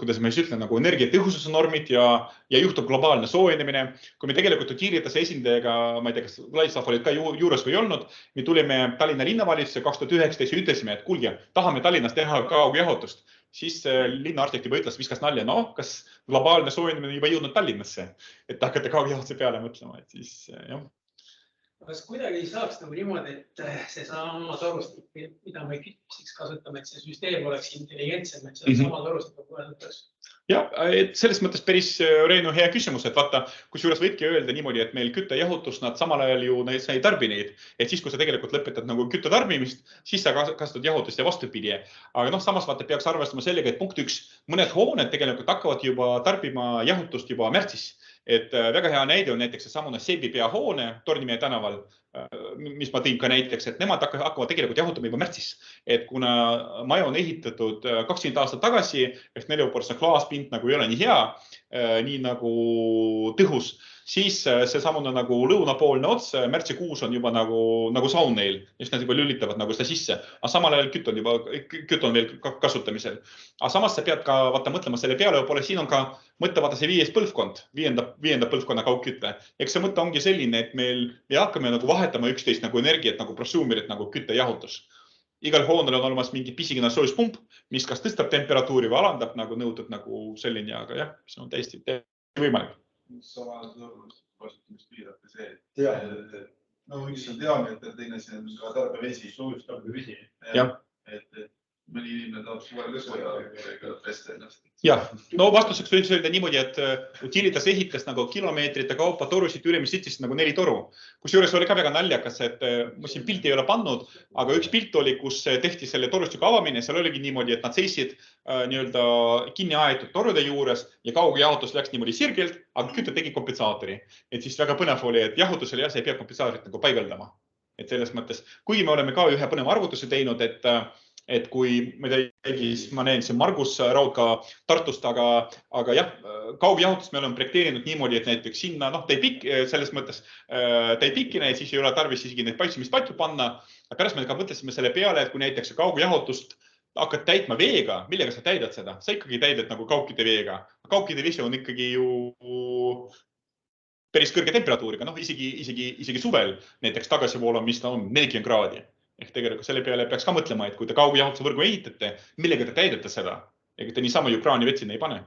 kuidas ma siis ütlen, nagu energiatõhususe normid ja juhtub globaalne soojenemine, kui me tegelikult Utilitas esindajaga, ma ei tea, kas Vladislav olid ka juures või olnud, me tulime Tallinna linnavalitsusse 2019 ja ütlesime, et kuulge, tahame Tallinnas teha kaugjahutust. Siis linnaarhitekt juba ütles, viskas nalja, kas globaalne soojenemine juba jõudnud Tallinnasse, et hakata kaugjahutuse peale mõtlema, et siis jah. Kas kuidagi saaks nagu niimoodi, et see sama torustik, mida me kütmiseks kasutame, et see süsteem oleks intelligentsem, et see sama torustik kasutaks? Ja, et selles mõttes päris Reinu hea küsimus, et vaata, kusjuures võidki öelda niimoodi, et meil kütte jahutus, nad samal ajal ju sa ei tarbi neid. Et siis, kui sa tegelikult lõpetad nagu kütte tarbimist, siis sa kasutad jahutust ja vastupidi. Aga samas vaata peaks arvestama sellega, et punkt 1, mõned hooned tegelikult hakkavad juba tarbima jahutust juba märtsis. Et väga hea näide on näiteks see samune Seebipea hoone Tornimäe tänaval, mis ma tõin ka näiteks, et nemad hakkavad tegelikult jahutama juba märtsis. Et kuna maja on ehitatud 20 aastat tagasi, ehk 4% klaaspind nagu ei ole nii hea, nii nagu tõhus, siis see samune nagu lõunapoolne ots märtsikuus on juba nagu saun neil, just nad juba lülitavad nagu seda sisse. Aga samal ajal kütt on veel kasutamisel. Aga samas sa pead ka mõtlema selle peale, võib-olla siin on ka mõtte vaata see 5. põlvkond, 5. põlvkonna kaugkütte. Eks see mõte ongi selline, et me hakkame nagu vahetama üksteist nagu energiat, nagu prosuumirit, nagu kütte jahutus. Igal hoonel on olemas mingi pisikene soojuspump, mis kas tõstab temperatuuri või alandab nagu nõutud nagu selline, aga jah, see on täiesti võimalik. Sama kasutamist piirata see, et üks on diameeter, teine see on tarbevesi, soojus tarbevesi. Et mõni inimene tahab suvel ka pesta ennast. Jah, vastuseks võiks öelda niimoodi, et Utilitas ehitas nagu kilomeetrite kaupa torusid üle, mis sittis nagu 4 toru. Kusjuures oli ka väga naljakas, et ma siin pilti ei ole pannud, aga üks pilt oli, kus tehti selle torustiku avamine, seal oligi niimoodi, et nad seisid kinni aetud torude juures ja kaugjahutus läks niimoodi sirgelt, aga kütte tegi kompensaatori. Et siis väga põnev oli, et jahutusel sa ei pea kompensaatorit nagu paigaldama. Et selles mõttes, kuigi me oleme ka ühe põneva arvutuse teinud, et kui ma näen see Margus Raud ka Tartust, aga jah, kaugjahutus me oleme projekteerinud niimoodi, et näiteks sinna, ta ei pikki, selles mõttes ta ei pikkine, siis ei ole tarvis isegi neid paitsemispatju panna. Pärast me ka mõtlesime selle peale, et kui näiteks kaugjahutust hakkad täitma veega, millega sa täidad seda? Sa ikkagi täidad nagu kaukide veega. Kaukide vesi on ikkagi ju päris kõrge temperatuuriga, isegi suvel näiteks tagasivoolamist on 40 kraadi. Ehk tegelikult selle peale peaks ka mõtlema, et kui te kaugjahutuse võrgu ehitate, millega te täidate seda? Ega te niisama ju kraani vetsi ei pane.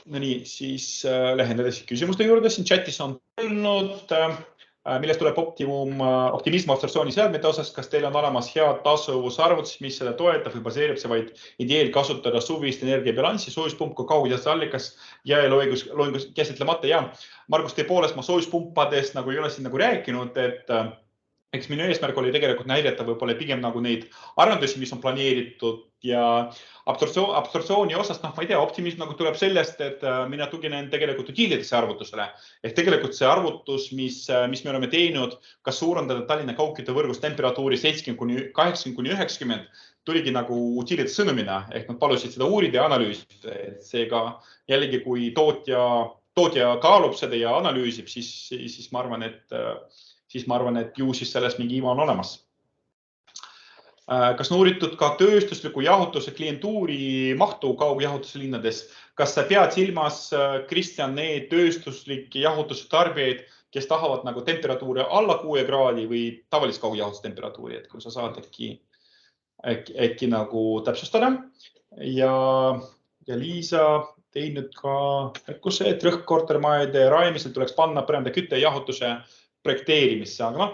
Nii, siis lähen edasi küsimuste juurde. Siin chatis on tulnud, millest tuleb optimism absorptsiooni seadmete osas. Kas teil on olemas head tasuvusarvutus, mis seda toetab või baseerib see vaid ideel kasutada suvist energiabilanssi, soojuspump kui kaugjahtuse allikas ja loengus käsitlemata? Ja Margus, tõepoolest ma soojuspumpades nagu ei ole siin nagu rääkinud, et eks minu eesmärk oli tegelikult näidata võib-olla pigem nagu neid arendusi, mis on planeeritud ja absorptsiooni osast, ma ei tea, optimism nagu tuleb sellest, et mina tuginen tegelikult utilidesse arvutusele. Ehk tegelikult see arvutus, mis me oleme teinud, kas suurendada Tallinna kaugkütte võrgus temperatuuri 80–90, tuligi nagu utilide sõnumina, ehk nad palusid seda uurida ja analüüsida. Seega jällegi, kui tootja kaalub seda ja analüüsib, siis ma arvan, et ju siis sellest mingi iva on olemas. Kas on uuritud ka tööstusliku jahutuse klientuuri mahtu kaugjahutuse linnades? Kas sa pead silmas, Kristjan, need tööstuslike jahutuse tarbijaid, kes tahavad nagu temperatuuri alla 6 kraadi või tavalist kaugjahutuse temperatuuri, et kui sa saad äkki nagu täpsustada. Ja Liisa teinud ka märkuse, et rõhk kortermajade rajamisel tuleks panna põrandakütte ja jahutuse projekteerimisse, aga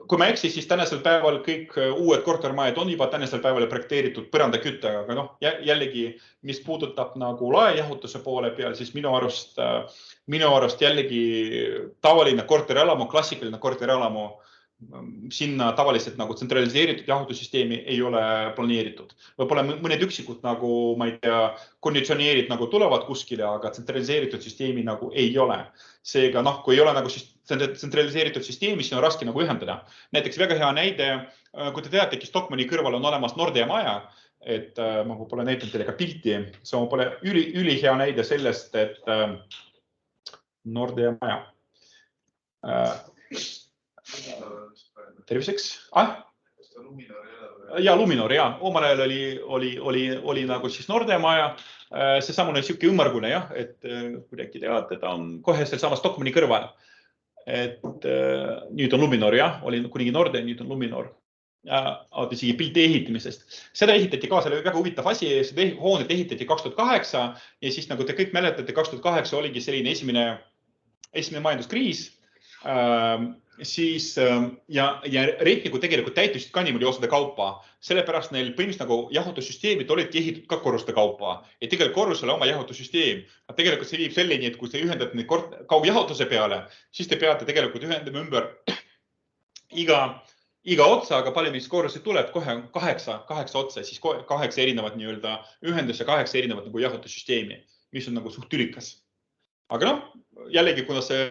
kui ma eksi, siis tänasel päeval kõik uued kortermajad on juba tänasel päeval projekteeritud põrandaküttega, aga jällegi, mis puudutab nagu laejahutuse poole peal, siis minu arust jällegi tavaline korterelamu, klassikaline korterelamu, sinna tavaliselt nagu tsentraliseeritud jahutussüsteemi ei ole planeeritud. Võib-olla mõned üksikud nagu, ma ei tea, konditsioneerid nagu tulevad kuskile, aga tsentraliseeritud süsteemi nagu ei ole. Seega, kui ei ole nagu tsentraliseeritud süsteemi, siis on raske nagu ühendada. Näiteks väga hea näide, kui te teate, Stockmanni kõrval on olemas Nordea maja, et ma võib-olla näitan teile ka pilti. See on võib-olla ülihea näide sellest, et Nordea maja. Terviseks. Ja Luminor, ja. Omal ajal oli nagu siis Nordea maja. See samune siuke ümmargune, jah, et kui äkki teate, ta on kohe seal sama Stockmanni kõrval. Et nüüd on Luminor, jah, oli kunagi Nordea, nüüd on Luminor. Vaata isegi pilti ehitamisest. Seda ehitati ka, see oli väga huvitav asi, seda hoonet ehitati 2008 ja siis nagu te kõik mäletate, 2008 oligi selline esimene majanduskriis. Siis ja reitingu tegelikult täitusid ka niimoodi osade kaupa. Sellepärast neil põhimõtteliselt nagu jahutussüsteemid olidki ehitud ka korruste kaupa. Et tegelikult korrusele oma jahutussüsteem. Tegelikult see viib selleni, et kui te ühendate neid kaugjahutuse peale, siis te peate tegelikult ühendama ümber iga otsa, aga palju mis korruseid tuleb, kohe on 8 otsa, siis 8 erinevat nii-öelda ühendus ja 8 erinevat nagu jahutussüsteemi, mis on nagu suht tülikas. Aga jällegi, kuna see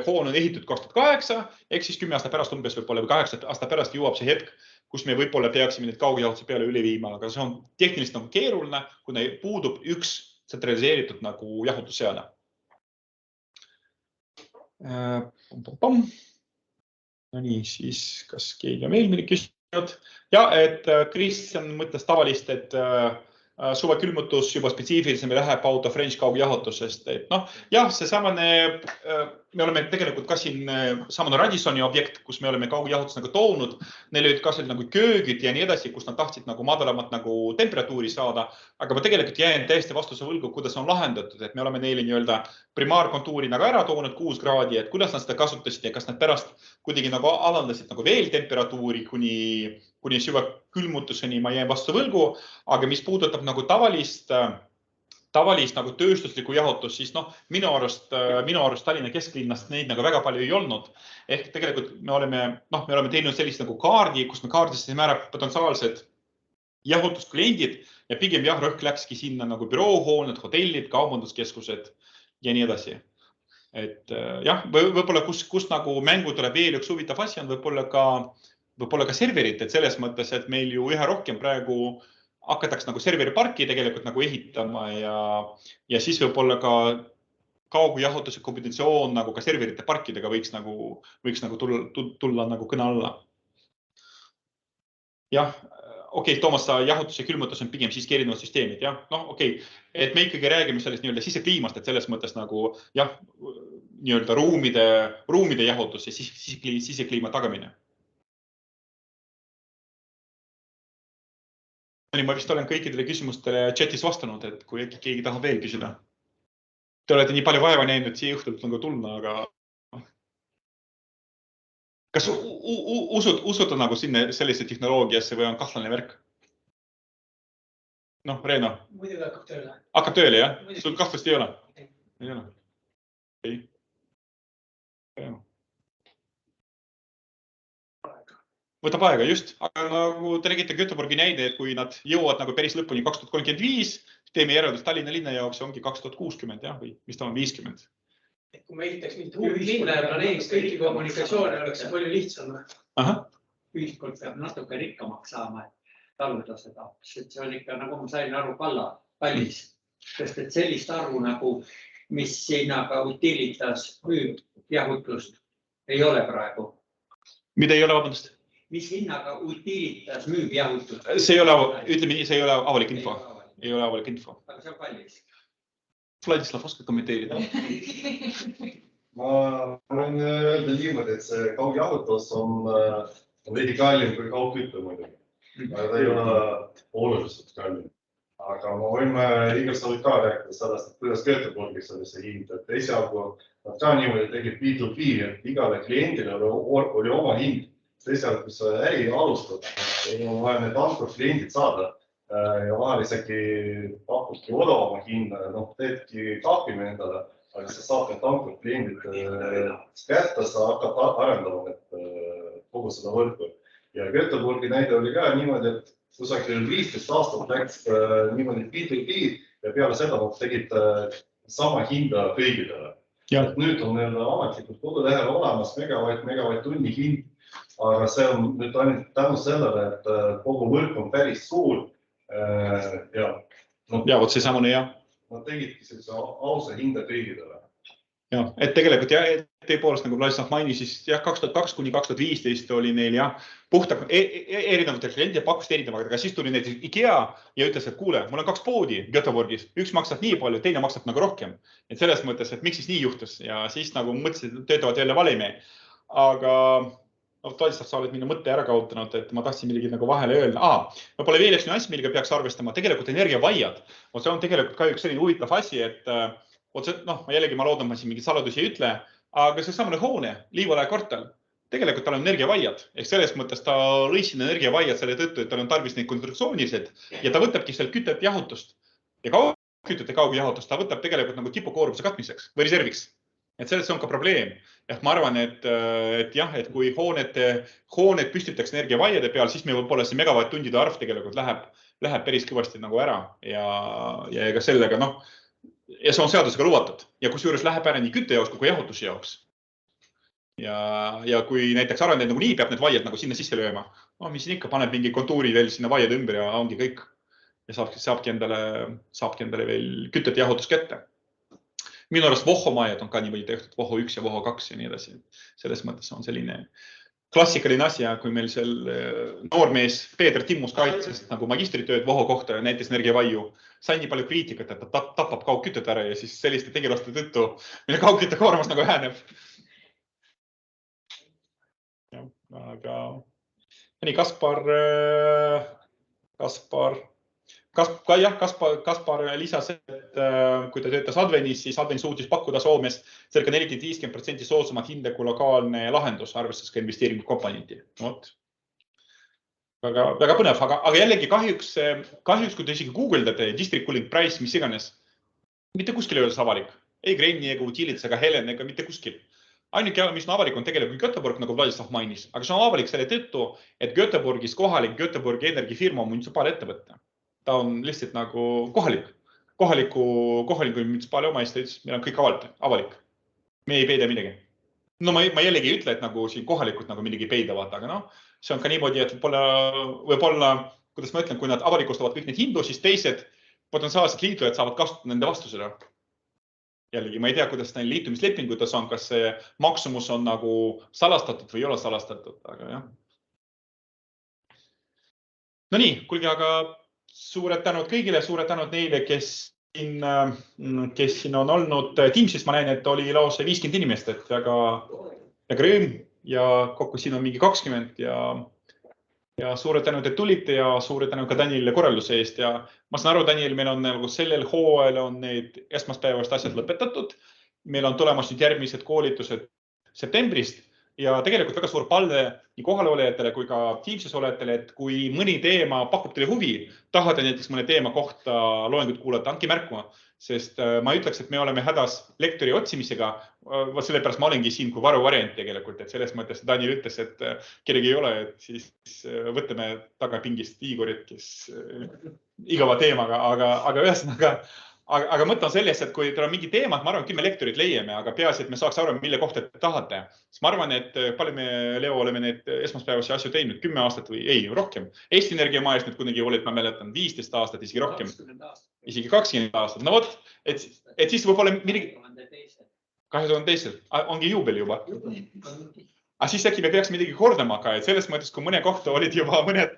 hoon on ehitud 2008, ehk siis 10 aasta pärast umbes võib-olla või 8 aasta pärast jõuab see hetk, kus me võib-olla peaksime need kaugjahutuse peale üle viima, aga see on tehniliselt nagu keeruline, kuna puudub üks tsentraliseeritud nagu jahutusseade. No nii, siis kas keegi on veel midagi küsinud? Ja, et Kristjan mõtles tavalist, et suve külmutus juba spetsiifilisem läheb auto French kaugjahutusest. Jah, see samane, me oleme tegelikult ka siin samane Radissoni objekt, kus me oleme kaugjahutus nagu toonud. Neil olid ka nagu köögid ja nii edasi, kus nad tahtsid nagu madalamat nagu temperatuuri saada. Aga ma tegelikult jäin täiesti vastuse võlgu, kuidas on lahendatud, et me oleme neile nii-öelda primaarkontuuri nagu ära toonud 6 kraadi, et kuidas nad seda kasutasid ja kas nad pärast kuidagi nagu alandasid nagu veel temperatuuri kuni süva külmutuseni ma jäin vastu võlgu, aga mis puudutab nagu tavalist nagu tööstuslikku jahutust, siis minu arust Tallinna kesklinnast neid nagu väga palju ei olnud. Ehk tegelikult me oleme teinud sellist nagu kaardi, kus me kaardistasime ära potentsiaalsed jahutuskliendid ja pigem jah, rõhk läkski sinna nagu büroohooned, hotellid, kaubanduskeskused ja nii edasi. Et jah, võib-olla kus nagu mängu tuleb veel üks huvitav asi on võib-olla ka serverid, et selles mõttes, et meil ju üha rohkem praegu hakatakse nagu serveriparki tegelikult nagu ehitama ja siis võib-olla ka kaugjahutuse kombinatsioon nagu ka serverite parkidega võiks nagu tulla nagu kõne alla. jah, okei, Toomas, jahutus ja külmutus on pigem siiski erinevad süsteemid, jah, noh, okei, et me ikkagi räägime sellest nii-öelda sisekliimast, et selles mõttes nagu, jah, nii-öelda ruumide jahutus ja sisekliima tagamine. Ma vist olen kõikidele küsimustele chatis vastanud, et kui äkki keegi tahab veel küsida. Te olete nii palju vaeva näinud, siia õhtult on ka tulna, aga kas usute nagu sinna sellise tehnoloogiasse või on kahtlane värk? Noh, Reena. Muidugi hakkab tööle. Hakkab tööle, jah? Sul kahtlust ei ole? Ei ole. Ei. Võtab aega, just. Aga nagu te nägite Göteborgi näide, et kui nad jõuavad nagu päris lõpuni 2035, teeme järeldus Tallinna linna jaoks ongi 2060, jah, või mis ta on 50. Et kui me ehitaks mingit uut linna ja planeeriks kõiki kommunikatsioone, oleks see palju lihtsam. Ühiskond peab natuke rikkamaks saama, et taluda seda. See on ikka, nagu ma sain aru, kallis. Sest et sellist arvu, nagu mis hinnaga utilitas müüb jahutust, ei ole praegu. Mida ei ole, vabandust? Mis hinnaga utilitas müüb jahutust? See ei ole, ütleme nii, see ei ole avalik info. Ei ole avalik info. Aga see on kallis. Vladislav, oskad kommenteerida? Ma võin öelda niimoodi, et see kaugjahutus on veidi kallim kui kaugkütte muidugi. Aga ta ei ole oluliselt kallim. Aga ma võime igast ka rääkida sellest, et kuidas Göteborgis oli see hind. Et esialgu nad ka niimoodi tegid B2B, et igale kliendile oli oma hind. Esialgu, kui sa äri alustad, on vaja need antud kliendid saada. Ja vahel isegi pakubki odavama hinda, teedki kaapime endale, aga sa saad need antud kliendid kätte, sa hakkad arendama kogu seda võrku. Ja Göteborgi näide oli ka niimoodi, et kusagil 15 aastat läks niimoodi B2B ja peale seda nad tegid sama hinda kõigidele. Nüüd on ametlikult kodulehel olemas megavatt-tunni hind, aga see on nüüd ainult tänu sellele, et kogu võrk on päris suur. Ja vot see samune, jah. Nad tegidki sellise ausa hinda kõigidele. Ja, et tegelikult tõepoolest, nagu Vladislav mainis, siis 2002 kuni 2015 oli neil puhta erinevatel kliendid pakkusid erinevaid, aga siis tuli näiteks IKEA ja ütles, et kuule, mul on 2 poodi Göteborgis, üks maksab nii palju, teine maksab nagu rohkem. Et selles mõttes, et miks siis nii juhtus ja siis nagu mõtlesid, töötavad jälle valemi. Aga Vladislav, sa oled minu mõtte ära kaotanud, et ma tahtsin midagi nagu vahele öelda. Võib-olla veel üks nüanss, millega peaks arvestama, tegelikult energiavaiad. See on tegelikult ka üks selline huvitav asi, et ma loodan, ma siin mingid saladusi ei ütle, aga see samane hoone, Liivalae kvartal, tegelikult tal on energiavaiad. Ehk selles mõttes ta lõi sinna energiavaiad selle tõttu, et tal on tarvis neid konstruktsioonilised ja ta võtabki seal kütet jahutust ja kütet ja kaugjahutust, ta võtab tegelikult nagu tipukoormuse katmiseks või reserviks. Et selles on ka probleem. Ma arvan, et kui hooned püstitaks energiavaiade peal, siis meil võib-olla see megavatt-tundide arv tegelikult läheb päris kõvasti nagu ära ja ega sellega, ja see on seadusega lubatud ja kus juures läheb ära nii kütte jaoks kui jahutuse jaoks. Ja kui näiteks arendajad nagu nii peab need vaiad nagu sinna sisse lööma, mis siin ikka paneb mingi kontuuri veel sinna vaiad ümber ja ongi kõik. Ja saabki endale veel kütet ja jahutus kätte. Minu arust vohomajad on ka niimoodi tehtud, voho 1 ja voho 2 ja nii edasi. Selles mõttes on selline klassikaline asi, kui meil seal noormees Peeter Timmus kaitses nagu magistritööd voho kohta ja näitas energiavaiu. Sai nii palju kriitikat, et ta tapab kaugkütet ära ja siis selliste tegelaste tõttu mille kaugkütte koormus nagu väheneb. Aga nii Kaspar lisas, et kui ta töötas Advenis, siis Adven suutis pakkuda Soomes circa 40-50% soodsamat hinda kui lokaalne lahendus, arvestades ka investeeringu komponenti. Väga põnev, aga jällegi kahjuks, kui te isegi googeldate district cooling price, mis iganes, mitte kuskil ei ole see avalik. Ei Grenni, ega Utilits, ega Helen, ega mitte kuskil. Ainuke, mis on avalik, on tegelikult Göteborg, nagu Vladislav mainis, aga see on avalik selle tõttu, et Göteborgis kohalik Göteborgi energiafirma on munitsipaaliettevõte. Ta on lihtsalt nagu kohaliku munitsipaalia omaistes, meil on kõik avalik. Me ei peida midagi. Ma jällegi ei ütle, et nagu siin kohalikud nagu midagi peidavad, aga see on ka niimoodi, et võib-olla, kuidas ma ütlen, kui nad avalikustavad kõik need hindu, siis teised potentsiaalsed liitujad saavad kasutada nende vastusele. Jällegi, ma ei tea, kuidas neil liitumislepingutes on, kas see maksumus on nagu salastatud või ei ole salastatud, aga jah. No nii, kuulge, aga suured tänud kõigile, suured tänud neile, kes siin on olnud Teamsis. Ma näen, et oli lausa 50 inimest, et väga rõõm ja kokku siin on mingi 20 ja suured tänud, et tulite ja suured tänud ka Danielile korralduse eest. Ja ma saan aru, Daniel, meil on nagu sellel hooajal on need esmaspäevast asjad lõpetatud. Meil on tulemas nüüd järgmised koolitused septembrist ja tegelikult väga suur palve nii kohalolijatele kui ka Teamsis olejatele, et kui mõni teema pakub teile huvi, tahate näiteks mõne teema kohta loengut kuulata, andke märku, sest ma ütleks, et me oleme hädas lektori otsimisega. Sellepärast ma olengi siin kui varuvariant tegelikult, et selles mõttes Daniel ütles, et kellegi ei ole, et siis võtame tagapingist Igorit, kes igava teemaga, aga ühesõnaga. Aga mõte on selles, et kui teil on mingi teema, ma arvan, et 10 lektorit leiame, aga peaasi, et me saaks aru, mille kohta te tahate. Siis ma arvan, et palju me, Leo, oleme need esmaspäevasi asju teinud, 10 aastat või ei, rohkem. Eesti Energia majas nüüd kunagi olid, ma mäletan, 15 aastat, isegi rohkem. Isegi 20 aastat. No vot, et siis võib-olla midagi 2002. Ongi juubel juba. Aga siis äkki me peaks midagi kordama ka, et selles mõttes, kui mõne kohta olid juba mõned